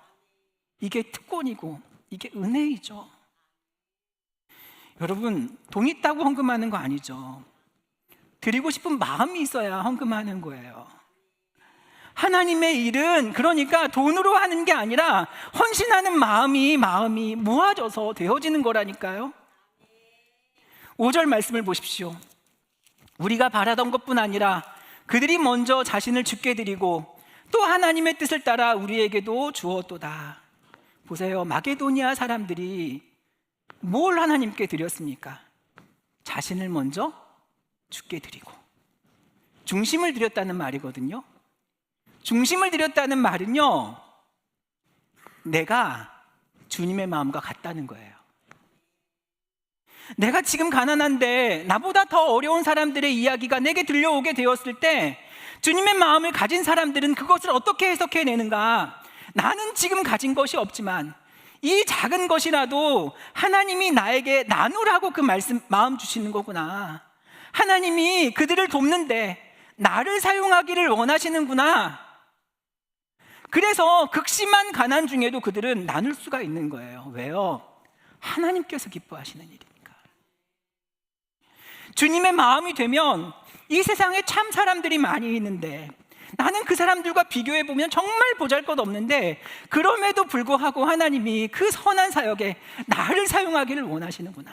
Speaker 5: 이게 특권이고 이게 은혜이죠. 여러분, 돈 있다고 헌금하는 거 아니죠. 드리고 싶은 마음이 있어야 헌금하는 거예요. 하나님의 일은 그러니까 돈으로 하는 게 아니라 헌신하는 마음이 모아져서 되어지는 거라니까요. 5절 말씀을 보십시오. 우리가 바라던 것뿐 아니라 그들이 먼저 자신을 주께 드리고 또 하나님의 뜻을 따라 우리에게도 주었도다. 보세요. 마게도니아 사람들이 뭘 하나님께 드렸습니까? 자신을 먼저 주께 드리고 중심을 드렸다는 말이거든요. 중심을 드렸다는 말은요, 내가 주님의 마음과 같다는 거예요. 내가 지금 가난한데 나보다 더 어려운 사람들의 이야기가 내게 들려오게 되었을 때 주님의 마음을 가진 사람들은 그것을 어떻게 해석해내는가? 나는 지금 가진 것이 없지만 이 작은 것이라도 하나님이 나에게 나누라고 그 마음 주시는 거구나. 하나님이 그들을 돕는데 나를 사용하기를 원하시는구나. 그래서 극심한 가난 중에도 그들은 나눌 수가 있는 거예요. 왜요? 하나님께서 기뻐하시는 일이니까. 주님의 마음이 되면 이 세상에 참 사람들이 많이 있는데 나는 그 사람들과 비교해보면 정말 보잘것없는데 그럼에도 불구하고 하나님이 그 선한 사역에 나를 사용하기를 원하시는구나.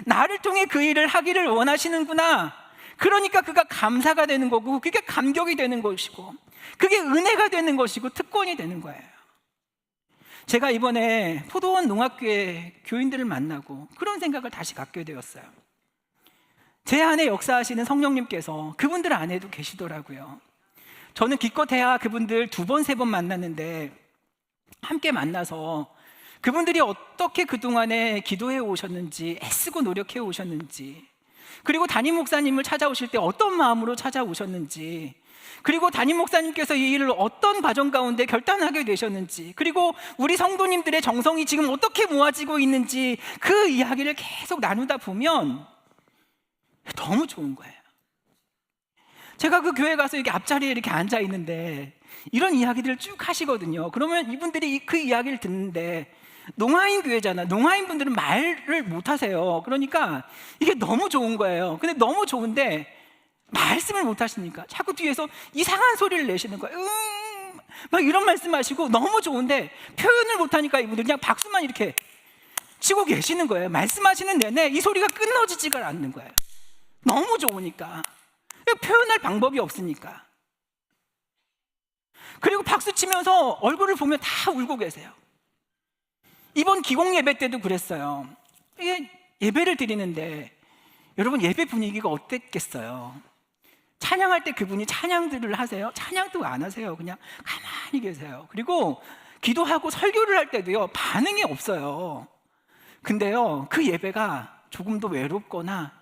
Speaker 5: 나를 통해 그 일을 하기를 원하시는구나. 그러니까 그가 감사가 되는 거고 그게 감격이 되는 것이고 그게 은혜가 되는 것이고 특권이 되는 거예요. 제가 이번에 포도원 농학교의 교인들을 만나고 그런 생각을 다시 갖게 되었어요. 제 안에 역사하시는 성령님께서 그분들 안에도 계시더라고요. 저는 기껏해야 그분들 2번, 3번 만났는데 함께 만나서 그분들이 어떻게 그동안에 기도해 오셨는지, 애쓰고 노력해 오셨는지, 그리고 담임 목사님을 찾아오실 때 어떤 마음으로 찾아오셨는지, 그리고 담임 목사님께서 이 일을 어떤 과정 가운데 결단하게 되셨는지, 그리고 우리 성도님들의 정성이 지금 어떻게 모아지고 있는지 그 이야기를 계속 나누다 보면 너무 좋은 거예요. 제가 그 교회 가서 이렇게 앞자리에 이렇게 앉아 있는데 이런 이야기들을 쭉 하시거든요. 그러면 이분들이 그 이야기를 듣는데, 농아인 교회잖아. 농아인 분들은 말을 못 하세요. 그러니까 이게 너무 좋은 거예요. 근데 너무 좋은데 말씀을 못 하시니까 자꾸 뒤에서 이상한 소리를 내시는 거예요. 막 이런 말씀하시고 너무 좋은데 표현을 못 하니까 이분들 그냥 박수만 이렇게 치고 계시는 거예요. 말씀하시는 내내 이 소리가 끊어지지가 않는 거예요. 너무 좋으니까. 표현할 방법이 없으니까. 그리고 박수 치면서 얼굴을 보면 다 울고 계세요. 이번 기공 예배 때도 그랬어요. 이게 예배를 드리는데 여러분, 예배 분위기가 어땠겠어요? 찬양할 때 그분이 찬양들을 하세요? 찬양도 안 하세요. 그냥 가만히 계세요. 그리고 기도하고 설교를 할 때도요, 반응이 없어요. 근데요, 그 예배가 조금 더 외롭거나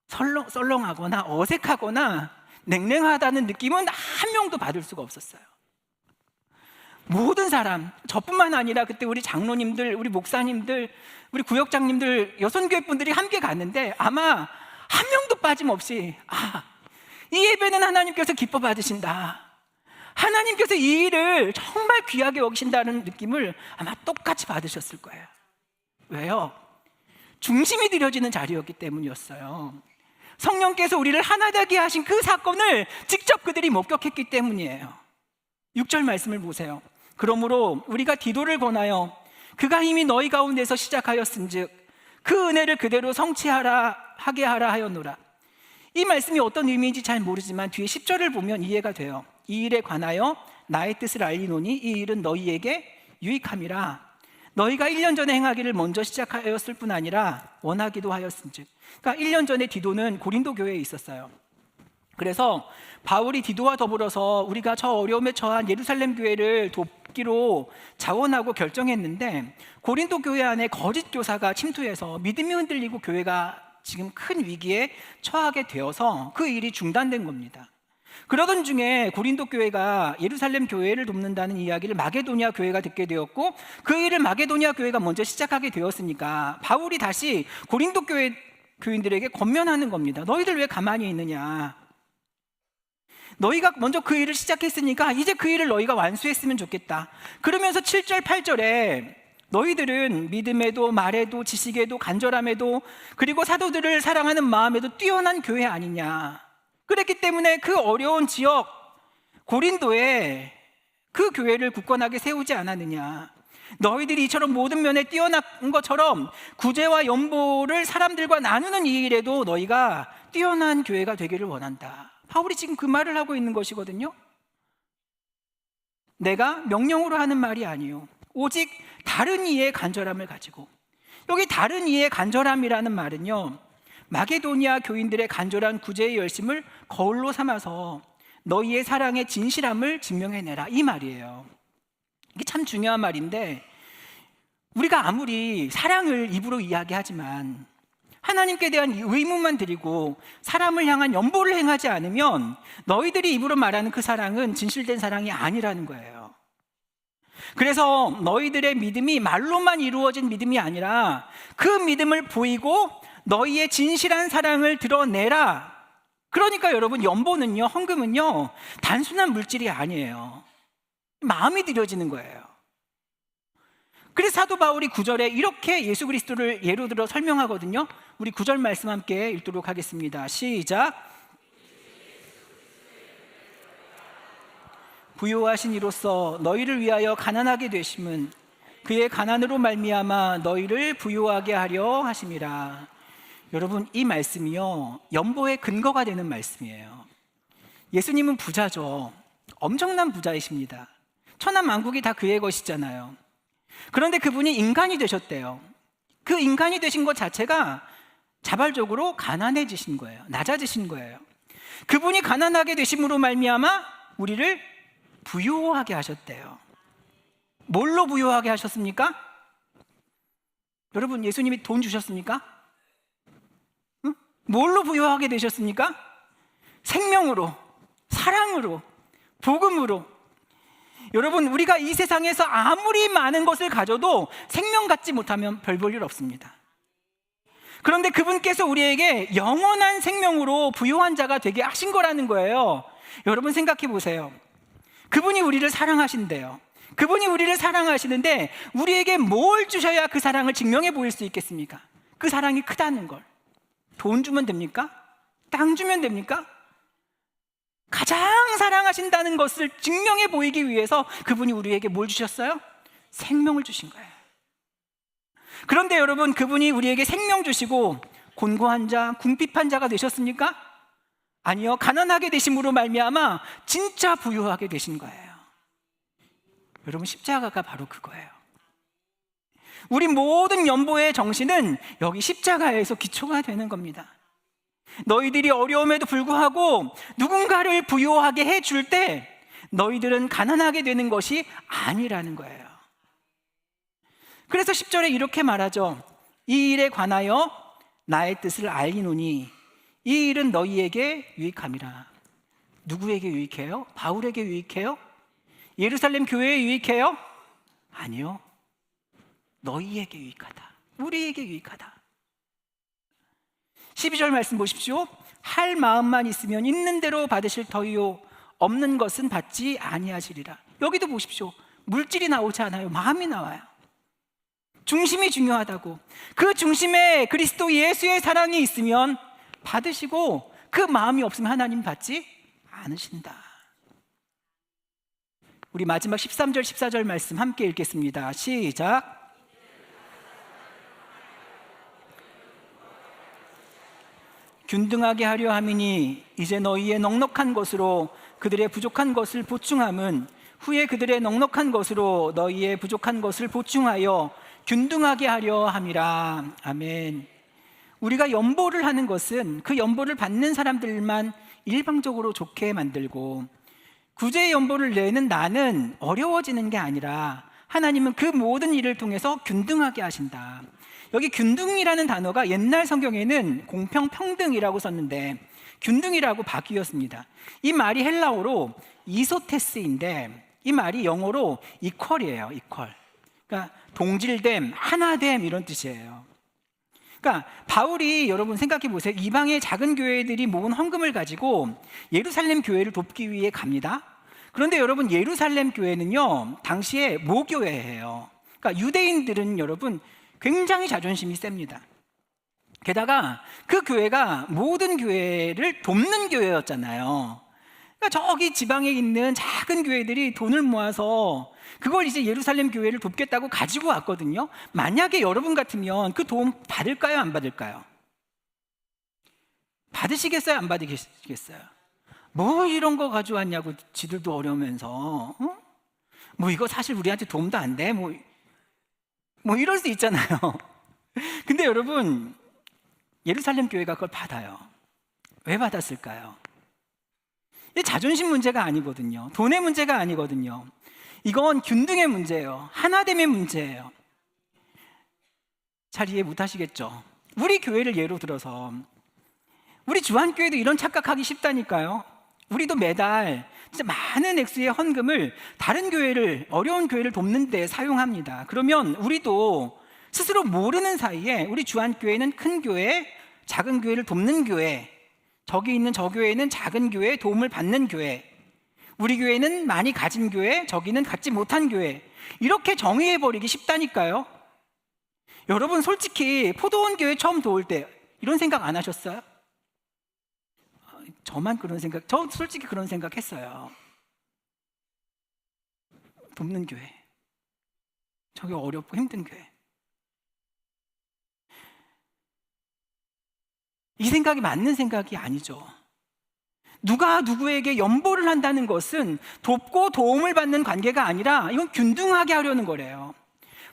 Speaker 5: 썰렁하거나 어색하거나 냉랭하다는 느낌은 한 명도 받을 수가 없었어요. 모든 사람, 저뿐만 아니라 그때 우리 장로님들, 우리 목사님들, 우리 구역장님들, 여선교회 분들이 함께 갔는데 아마 한 명도 빠짐없이 이 예배는 하나님께서 기뻐 받으신다, 하나님께서 이 일을 정말 귀하게 여기신다는 느낌을 아마 똑같이 받으셨을 거예요. 왜요? 중심이 들여지는 자리였기 때문이었어요. 성령께서 우리를 하나 되게 하신 그 사건을 직접 그들이 목격했기 때문이에요. 6절 말씀을 보세요. 그러므로 우리가 디도를 권하여 그가 이미 너희 가운데서 시작하였은즉 그 은혜를 그대로 성취하게 하라 하였노라. 이 말씀이 어떤 의미인지 잘 모르지만 뒤에 10절을 보면 이해가 돼요. 이 일에 관하여 나의 뜻을 알리노니 이 일은 너희에게 유익함이라. 너희가 1년 전에 행하기를 먼저 시작하였을 뿐 아니라 원하기도 하였은즉. 그러니까 1년 전에 디도는 고린도 교회에 있었어요. 그래서 바울이 디도와 더불어서 우리가 저 어려움에 처한 예루살렘 교회를 돕기로 자원하고 결정했는데, 고린도 교회 안에 거짓 교사가 침투해서 믿음이 흔들리고 교회가 지금 큰 위기에 처하게 되어서 그 일이 중단된 겁니다. 그러던 중에 고린도 교회가 예루살렘 교회를 돕는다는 이야기를 마게도니아 교회가 듣게 되었고, 그 일을 마게도니아 교회가 먼저 시작하게 되었으니까 바울이 다시 고린도 교회 교인들에게 권면하는 겁니다. 너희들 왜 가만히 있느냐? 너희가 먼저 그 일을 시작했으니까 이제 그 일을 너희가 완수했으면 좋겠다. 그러면서 7절 8절에 너희들은 믿음에도 말에도 지식에도 간절함에도 그리고 사도들을 사랑하는 마음에도 뛰어난 교회 아니냐. 그랬기 때문에 그 어려운 지역 고린도에 그 교회를 굳건하게 세우지 않았느냐. 너희들이 이처럼 모든 면에 뛰어난 것처럼 구제와 연보를 사람들과 나누는 이 일에도 너희가 뛰어난 교회가 되기를 원한다. 바울이 지금 그 말을 하고 있는 것이거든요. 내가 명령으로 하는 말이 아니요 오직 다른 이의 간절함을 가지고. 여기 다른 이의 간절함이라는 말은요, 마게도니아 교인들의 간절한 구제의 열심을 거울로 삼아서 너희의 사랑의 진실함을 증명해내라, 이 말이에요. 이게 참 중요한 말인데, 우리가 아무리 사랑을 입으로 이야기하지만 하나님께 대한 의문만 드리고 사람을 향한 연보를 행하지 않으면 너희들이 입으로 말하는 그 사랑은 진실된 사랑이 아니라는 거예요. 그래서 너희들의 믿음이 말로만 이루어진 믿음이 아니라 그 믿음을 보이고 너희의 진실한 사랑을 드러내라. 그러니까 여러분, 연보는요, 헌금은요, 단순한 물질이 아니에요. 마음이 들여지는 거예요. 그래서 사도 바울이 9절에 이렇게 예수 그리스도를 예로 들어 설명하거든요. 우리 9절 말씀 함께 읽도록 하겠습니다. 시작. 부요하신 이로써 너희를 위하여 가난하게 되심은 그의 가난으로 말미암아 너희를 부요하게 하려 하심이라. 여러분, 이 말씀이요, 연보의 근거가 되는 말씀이에요. 예수님은 부자죠. 엄청난 부자이십니다. 천하만국이 다 그의 것이잖아요. 그런데 그분이 인간이 되셨대요. 그 인간이 되신 것 자체가 자발적으로 가난해지신 거예요. 낮아지신 거예요. 그분이 가난하게 되심으로 말미암아 우리를 부요하게 하셨대요. 뭘로 부유하게 하셨습니까? 여러분, 예수님이 돈 주셨습니까? 응? 뭘로 부유하게 되셨습니까? 생명으로, 사랑으로, 복음으로. 여러분, 우리가 이 세상에서 아무리 많은 것을 가져도 생명 갖지 못하면 별 볼 일 없습니다. 그런데 그분께서 우리에게 영원한 생명으로 부유한 자가 되게 하신 거라는 거예요. 여러분, 생각해 보세요. 그분이 우리를 사랑하신대요. 그분이 우리를 사랑하시는데 우리에게 뭘 주셔야 그 사랑을 증명해 보일 수 있겠습니까? 그 사랑이 크다는 걸. 돈 주면 됩니까? 땅 주면 됩니까? 가장 사랑하신다는 것을 증명해 보이기 위해서 그분이 우리에게 뭘 주셨어요? 생명을 주신 거예요. 그런데 여러분, 그분이 우리에게 생명 주시고 곤고한 자, 궁핍한 자가 되셨습니까? 아니요. 가난하게 되심으로 말미암아 진짜 부유하게 되신 거예요. 여러분, 십자가가 바로 그거예요. 우리 모든 연보의 정신은 여기 십자가에서 기초가 되는 겁니다. 너희들이 어려움에도 불구하고 누군가를 부유하게 해줄 때 너희들은 가난하게 되는 것이 아니라는 거예요. 그래서 10절에 이렇게 말하죠. 이 일에 관하여 나의 뜻을 알리노니 이 일은 너희에게 유익함이라. 누구에게 유익해요? 바울에게 유익해요? 예루살렘 교회에 유익해요? 아니요. 너희에게 유익하다. 우리에게 유익하다. 12절 말씀 보십시오. 할 마음만 있으면 있는 대로 받으실 터이요 없는 것은 받지 아니하시리라. 여기도 보십시오. 물질이 나오지 않아요. 마음이 나와요. 중심이 중요하다고. 그 중심에 그리스도 예수의 사랑이 있으면 받으시고 그 마음이 없으면 하나님 받지 않으신다. 우리 마지막 13절 14절 말씀 함께 읽겠습니다. 시작. 균등하게 하려 함이니 이제 너희의 넉넉한 것으로 그들의 부족한 것을 보충함은 후에 그들의 넉넉한 것으로 너희의 부족한 것을 보충하여 균등하게 하려 함이라. 아멘. 우리가 연보를 하는 것은 그 연보를 받는 사람들만 일방적으로 좋게 만들고 구제의 연보를 내는 나는 어려워지는 게 아니라 하나님은 그 모든 일을 통해서 균등하게 하신다. 여기 균등이라는 단어가 옛날 성경에는 공평 평등이라고 썼는데 균등이라고 바뀌었습니다. 이 말이 헬라어로 이소테스인데 이 말이 영어로 이퀄이에요. 이퀄. 그러니까 동질됨, 하나됨 이런 뜻이에요. 그러니까 바울이 여러분 생각해 보세요. 이방의 작은 교회들이 모은 헌금을 가지고 예루살렘 교회를 돕기 위해 갑니다. 그런데 여러분 예루살렘 교회는요 당시에 모교회예요. 그러니까 유대인들은 여러분 굉장히 자존심이 셉니다. 게다가 그 교회가 모든 교회를 돕는 교회였잖아요. 그러니까 저기 지방에 있는 작은 교회들이 돈을 모아서 그걸 이제 예루살렘 교회를 돕겠다고 가지고 왔거든요. 만약에 여러분 같으면 그 도움 받을까요? 안 받을까요? 받으시겠어요? 안 받으시겠어요? 뭐 이런 거 가져왔냐고 지들도 어려우면서 뭐 이거 사실 우리한테 도움도 안 돼? 뭐 이럴 수 있잖아요. 근데 여러분 예루살렘 교회가 그걸 받아요. 왜 받았을까요? 이 자존심 문제가 아니거든요. 돈의 문제가 아니거든요. 이건 균등의 문제예요. 하나됨의 문제예요. 잘 이해 못하시겠죠? 우리 교회를 예로 들어서 우리 주한교회도 이런 착각하기 쉽다니까요. 우리도 매달 진짜 많은 액수의 헌금을 다른 교회를, 어려운 교회를 돕는 데 사용합니다. 그러면 우리도 스스로 모르는 사이에 우리 주한교회는 큰 교회, 작은 교회를 돕는 교회, 저기 있는 저 교회는 작은 교회에 도움을 받는 교회, 우리 교회는 많이 가진 교회, 저기는 갖지 못한 교회, 이렇게 정의해버리기 쉽다니까요. 여러분 솔직히 포도원 교회 처음 도울 때 이런 생각 안 하셨어요? 저만 그런 생각, 저 솔직히 그런 생각 했어요. 돕는 교회, 저기 어렵고 힘든 교회. 이 생각이 맞는 생각이 아니죠. 누가 누구에게 연보를 한다는 것은 돕고 도움을 받는 관계가 아니라 이건 균등하게 하려는 거래요.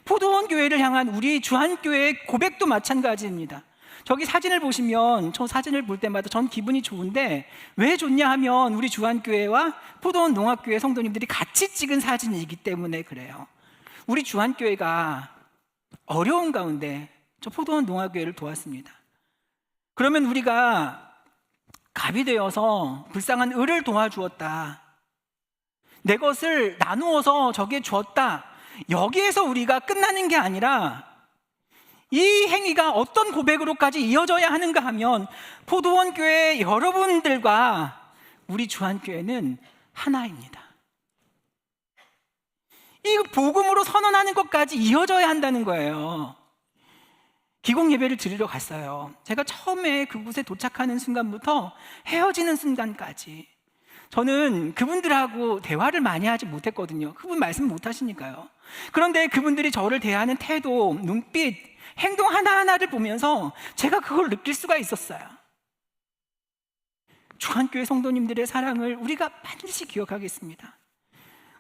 Speaker 5: 포도원 교회를 향한 우리 주한교회의 고백도 마찬가지입니다. 저기 사진을 보시면 저 사진을 볼 때마다 전 기분이 좋은데 왜 좋냐 하면 우리 주한교회와 포도원 농학교회 성도님들이 같이 찍은 사진이기 때문에 그래요. 우리 주한교회가 어려운 가운데 저 포도원 농화교회를 도왔습니다. 그러면 우리가 갑이 되어서 불쌍한 을을 도와주었다, 내 것을 나누어서 저게 주었다, 여기에서 우리가 끝나는 게 아니라 이 행위가 어떤 고백으로까지 이어져야 하는가 하면 포도원 교회 여러분들과 우리 주한교회는 하나입니다. 이 복음으로 선언하는 것까지 이어져야 한다는 거예요. 기공 예배를 드리러 갔어요. 제가 처음에 그곳에 도착하는 순간부터 헤어지는 순간까지 저는 그분들하고 대화를 많이 하지 못했거든요. 그분 말씀 못 하시니까요. 그런데 그분들이 저를 대하는 태도, 눈빛, 행동 하나하나를 보면서 제가 그걸 느낄 수가 있었어요. 주한교회 성도님들의 사랑을 우리가 반드시 기억하겠습니다.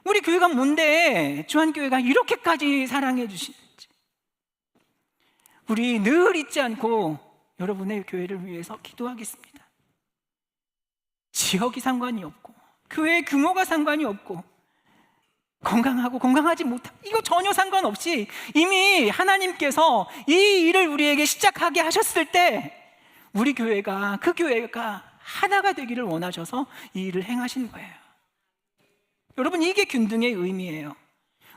Speaker 5: 우리 교회가 뭔데 주한교회가 이렇게까지 사랑해 주시는지, 우리 늘 잊지 않고 여러분의 교회를 위해서 기도하겠습니다. 지역이 상관이 없고 교회의 규모가 상관이 없고 건강하고 건강하지 못하고 이거 전혀 상관없이 이미 하나님께서 이 일을 우리에게 시작하게 하셨을 때 우리 교회가, 그 교회가 하나가 되기를 원하셔서 이 일을 행하신 거예요. 여러분, 이게 균등의 의미예요.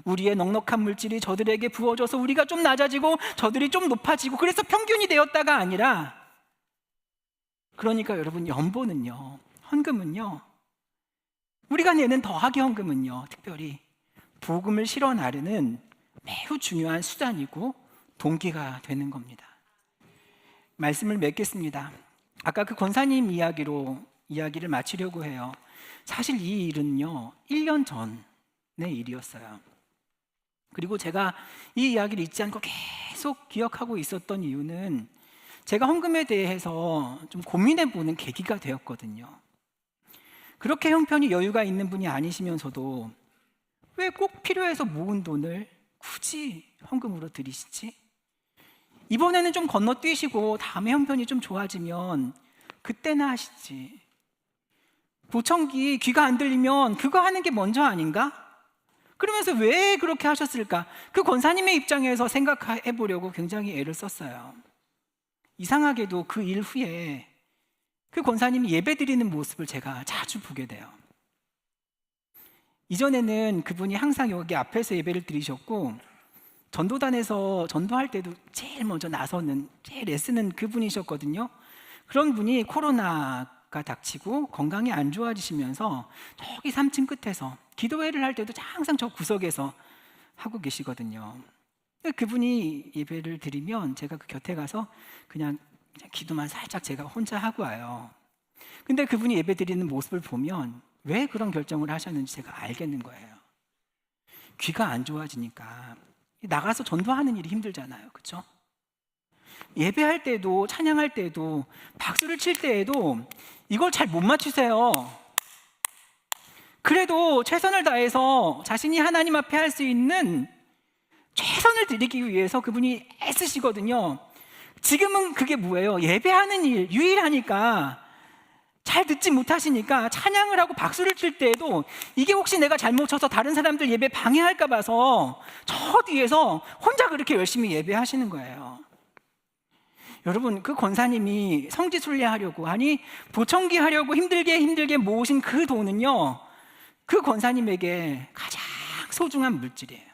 Speaker 5: 우리의 넉넉한 물질이 저들에게 부어져서 우리가 좀 낮아지고 저들이 좀 높아지고 그래서 평균이 되었다가 아니라, 그러니까 여러분, 연보는요, 헌금은요, 우리가 내는 더하기 헌금은요, 특별히 복음을 실어 나르는 매우 중요한 수단이고 동기가 되는 겁니다. 말씀을 맺겠습니다. 아까 그 권사님 이야기로 이야기를 마치려고 해요. 사실 이 일은요, 1년 전의 일이었어요. 그리고 제가 이 이야기를 잊지 않고 계속 기억하고 있었던 이유는 제가 헌금에 대해서 좀 고민해보는 계기가 되었거든요. 그렇게 형편이 여유가 있는 분이 아니시면서도 왜 꼭 필요해서 모은 돈을 굳이 헌금으로 드리시지? 이번에는 좀 건너뛰시고 다음에 형편이 좀 좋아지면 그때나 하시지. 보청기 귀가 안 들리면 그거 하는 게 먼저 아닌가? 그러면서 왜 그렇게 하셨을까? 그 권사님의 입장에서 생각해 보려고 굉장히 애를 썼어요. 이상하게도 그 일 후에 그 권사님이 예배 드리는 모습을 제가 자주 보게 돼요. 이전에는 그분이 항상 여기 앞에서 예배를 드리셨고 전도단에서 전도할 때도 제일 먼저 나서는, 제일 애쓰는 그분이셨거든요. 그런 분이 코로나가 닥치고 건강이 안 좋아지시면서 저기 3층 끝에서 기도회를 할 때도 항상 저 구석에서 하고 계시거든요. 그분이 예배를 드리면 제가 그 곁에 가서 그냥 기도만 살짝 제가 혼자 하고 와요. 근데 그분이 예배 드리는 모습을 보면 왜 그런 결정을 하셨는지 제가 알겠는 거예요. 귀가 안 좋아지니까 나가서 전도하는 일이 힘들잖아요. 그렇죠? 예배할 때도, 찬양할 때도, 박수를 칠 때에도 이걸 잘 못 맞추세요. 그래도 최선을 다해서 자신이 하나님 앞에 할 수 있는 최선을 드리기 위해서 그분이 애쓰시거든요. 지금은 그게 뭐예요? 예배하는 일, 유일하니까 잘 듣지 못하시니까 찬양을 하고 박수를 칠 때에도 이게 혹시 내가 잘못 쳐서 다른 사람들 예배 방해할까 봐서 저 뒤에서 혼자 그렇게 열심히 예배하시는 거예요. 여러분, 그 권사님이 성지순례하려고, 아니 보청기 하려고 힘들게 모으신 그 돈은요, 그 권사님에게 가장 소중한 물질이에요.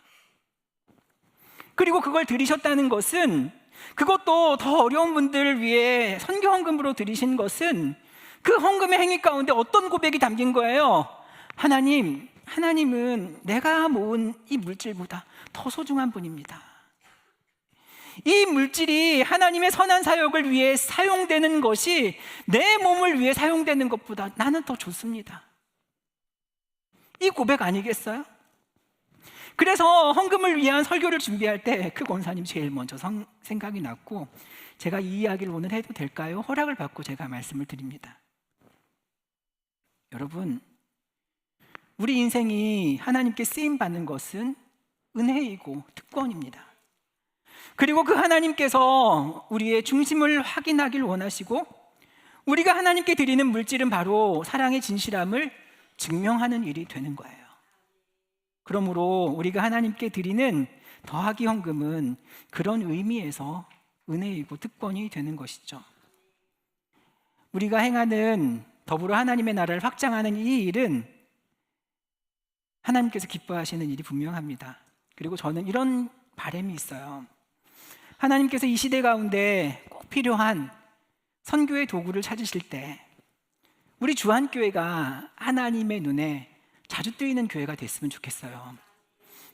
Speaker 5: 그리고 그걸 드리셨다는 것은, 그것도 더 어려운 분들을 위해 선교 헌금으로 드리신 것은 그 헌금의 행위 가운데 어떤 고백이 담긴 거예요? 하나님은 내가 모은 이 물질보다 더 소중한 분입니다. 이 물질이 하나님의 선한 사역을 위해 사용되는 것이 내 몸을 위해 사용되는 것보다 나는 더 좋습니다. 이 고백 아니겠어요? 그래서 헌금을 위한 설교를 준비할 때 그 권사님 제일 먼저 생각이 났고, 제가 이 이야기를 오늘 해도 될까요? 허락을 받고 제가 말씀을 드립니다. 여러분, 우리 인생이 하나님께 쓰임받는 것은 은혜이고 특권입니다. 그리고 그 하나님께서 우리의 중심을 확인하길 원하시고, 우리가 하나님께 드리는 물질은 바로 사랑의 진실함을 증명하는 일이 되는 거예요. 그러므로 우리가 하나님께 드리는 더하기 헌금은 그런 의미에서 은혜이고 특권이 되는 것이죠. 우리가 행하는 더불어 하나님의 나라를 확장하는 이 일은 하나님께서 기뻐하시는 일이 분명합니다. 그리고 저는 이런 바람이 있어요. 하나님께서 이 시대 가운데 꼭 필요한 선교의 도구를 찾으실 때 우리 주한교회가 하나님의 눈에 자주 뜨이는 교회가 됐으면 좋겠어요.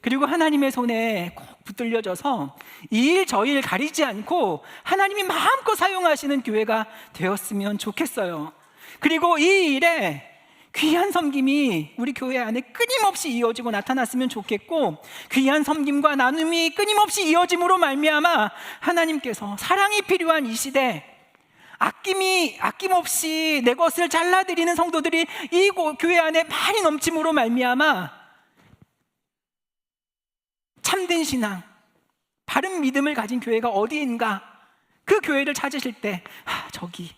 Speaker 5: 그리고 하나님의 손에 꼭 붙들려져서 이 일 저 일 가리지 않고 하나님이 마음껏 사용하시는 교회가 되었으면 좋겠어요. 그리고 이 일에 귀한 섬김이 우리 교회 안에 끊임없이 이어지고 나타났으면 좋겠고, 귀한 섬김과 나눔이 끊임없이 이어짐으로 말미암아 하나님께서 사랑이 필요한 이 시대 아낌없이 내 것을 잘라드리는 성도들이 이 교회 안에 많이 넘침으로 말미암아 참된 신앙, 바른 믿음을 가진 교회가 어디인가, 그 교회를 찾으실 때 저기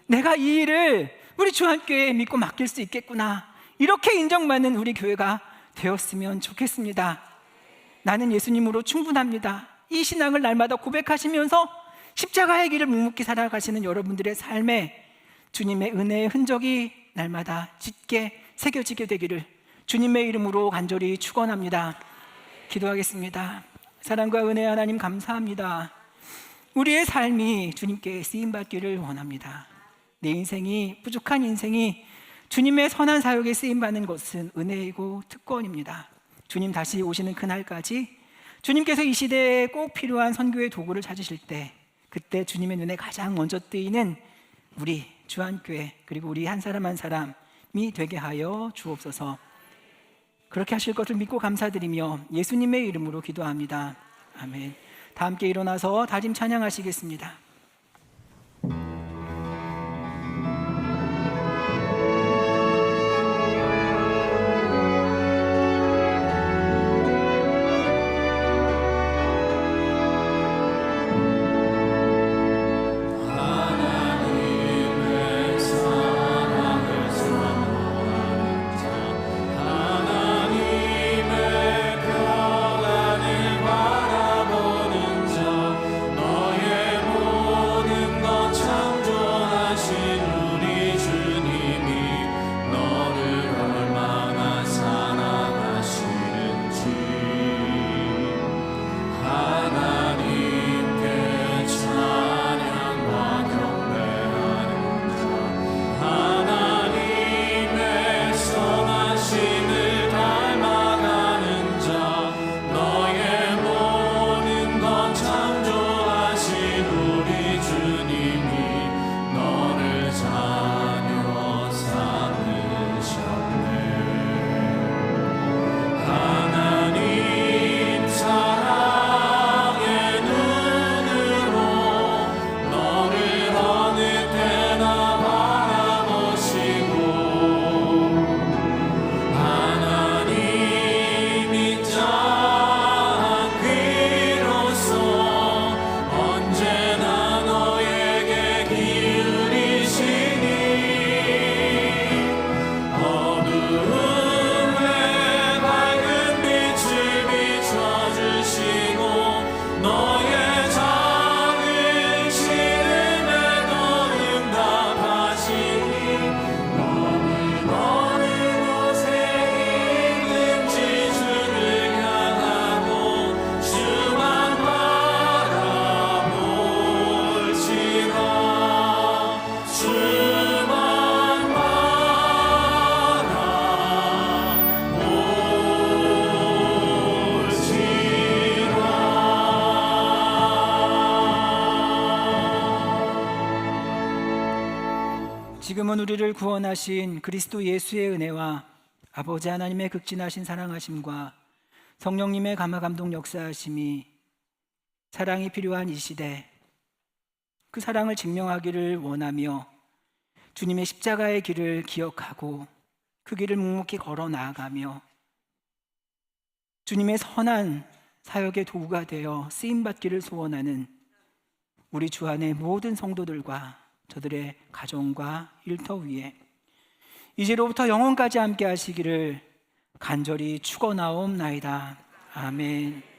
Speaker 5: 내가 이 일을 우리 주한교회에 믿고 맡길 수 있겠구나, 이렇게 인정받는 우리 교회가 되었으면 좋겠습니다. 나는 예수님으로 충분합니다. 이 신앙을 날마다 고백하시면서 십자가의 길을 묵묵히 살아가시는 여러분들의 삶에 주님의 은혜의 흔적이 날마다 짙게 새겨지게 되기를 주님의 이름으로 간절히 축원합니다. 기도하겠습니다. 사랑과 은혜 하나님 감사합니다. 우리의 삶이 주님께 쓰임받기를 원합니다. 내 인생이, 부족한 인생이 주님의 선한 사역에 쓰임받는 것은 은혜이고 특권입니다. 주님 다시 오시는 그날까지 주님께서 이 시대에 꼭 필요한 선교의 도구를 찾으실 때, 그때 주님의 눈에 가장 먼저 뜨이는 우리 주한교회, 그리고 우리 한 사람 한 사람이 되게 하여 주옵소서. 그렇게 하실 것을 믿고 감사드리며 예수님의 이름으로 기도합니다. 아멘. 다 함께 일어나서 다짐 찬양하시겠습니다. 지금은 우리를 구원하신 그리스도 예수의 은혜와 아버지 하나님의 극진하신 사랑하심과 성령님의 감화감동 역사하심이 사랑이 필요한 이 시대, 그 사랑을 증명하기를 원하며 주님의 십자가의 길을 기억하고 그 길을 묵묵히 걸어 나아가며 주님의 선한 사역의 도구가 되어 쓰임받기를 소원하는 우리 주 안의 모든 성도들과 저들의 가정과 일터 위에 이제로부터 영원까지 함께 하시기를 간절히 축원하옵나이다. 아멘.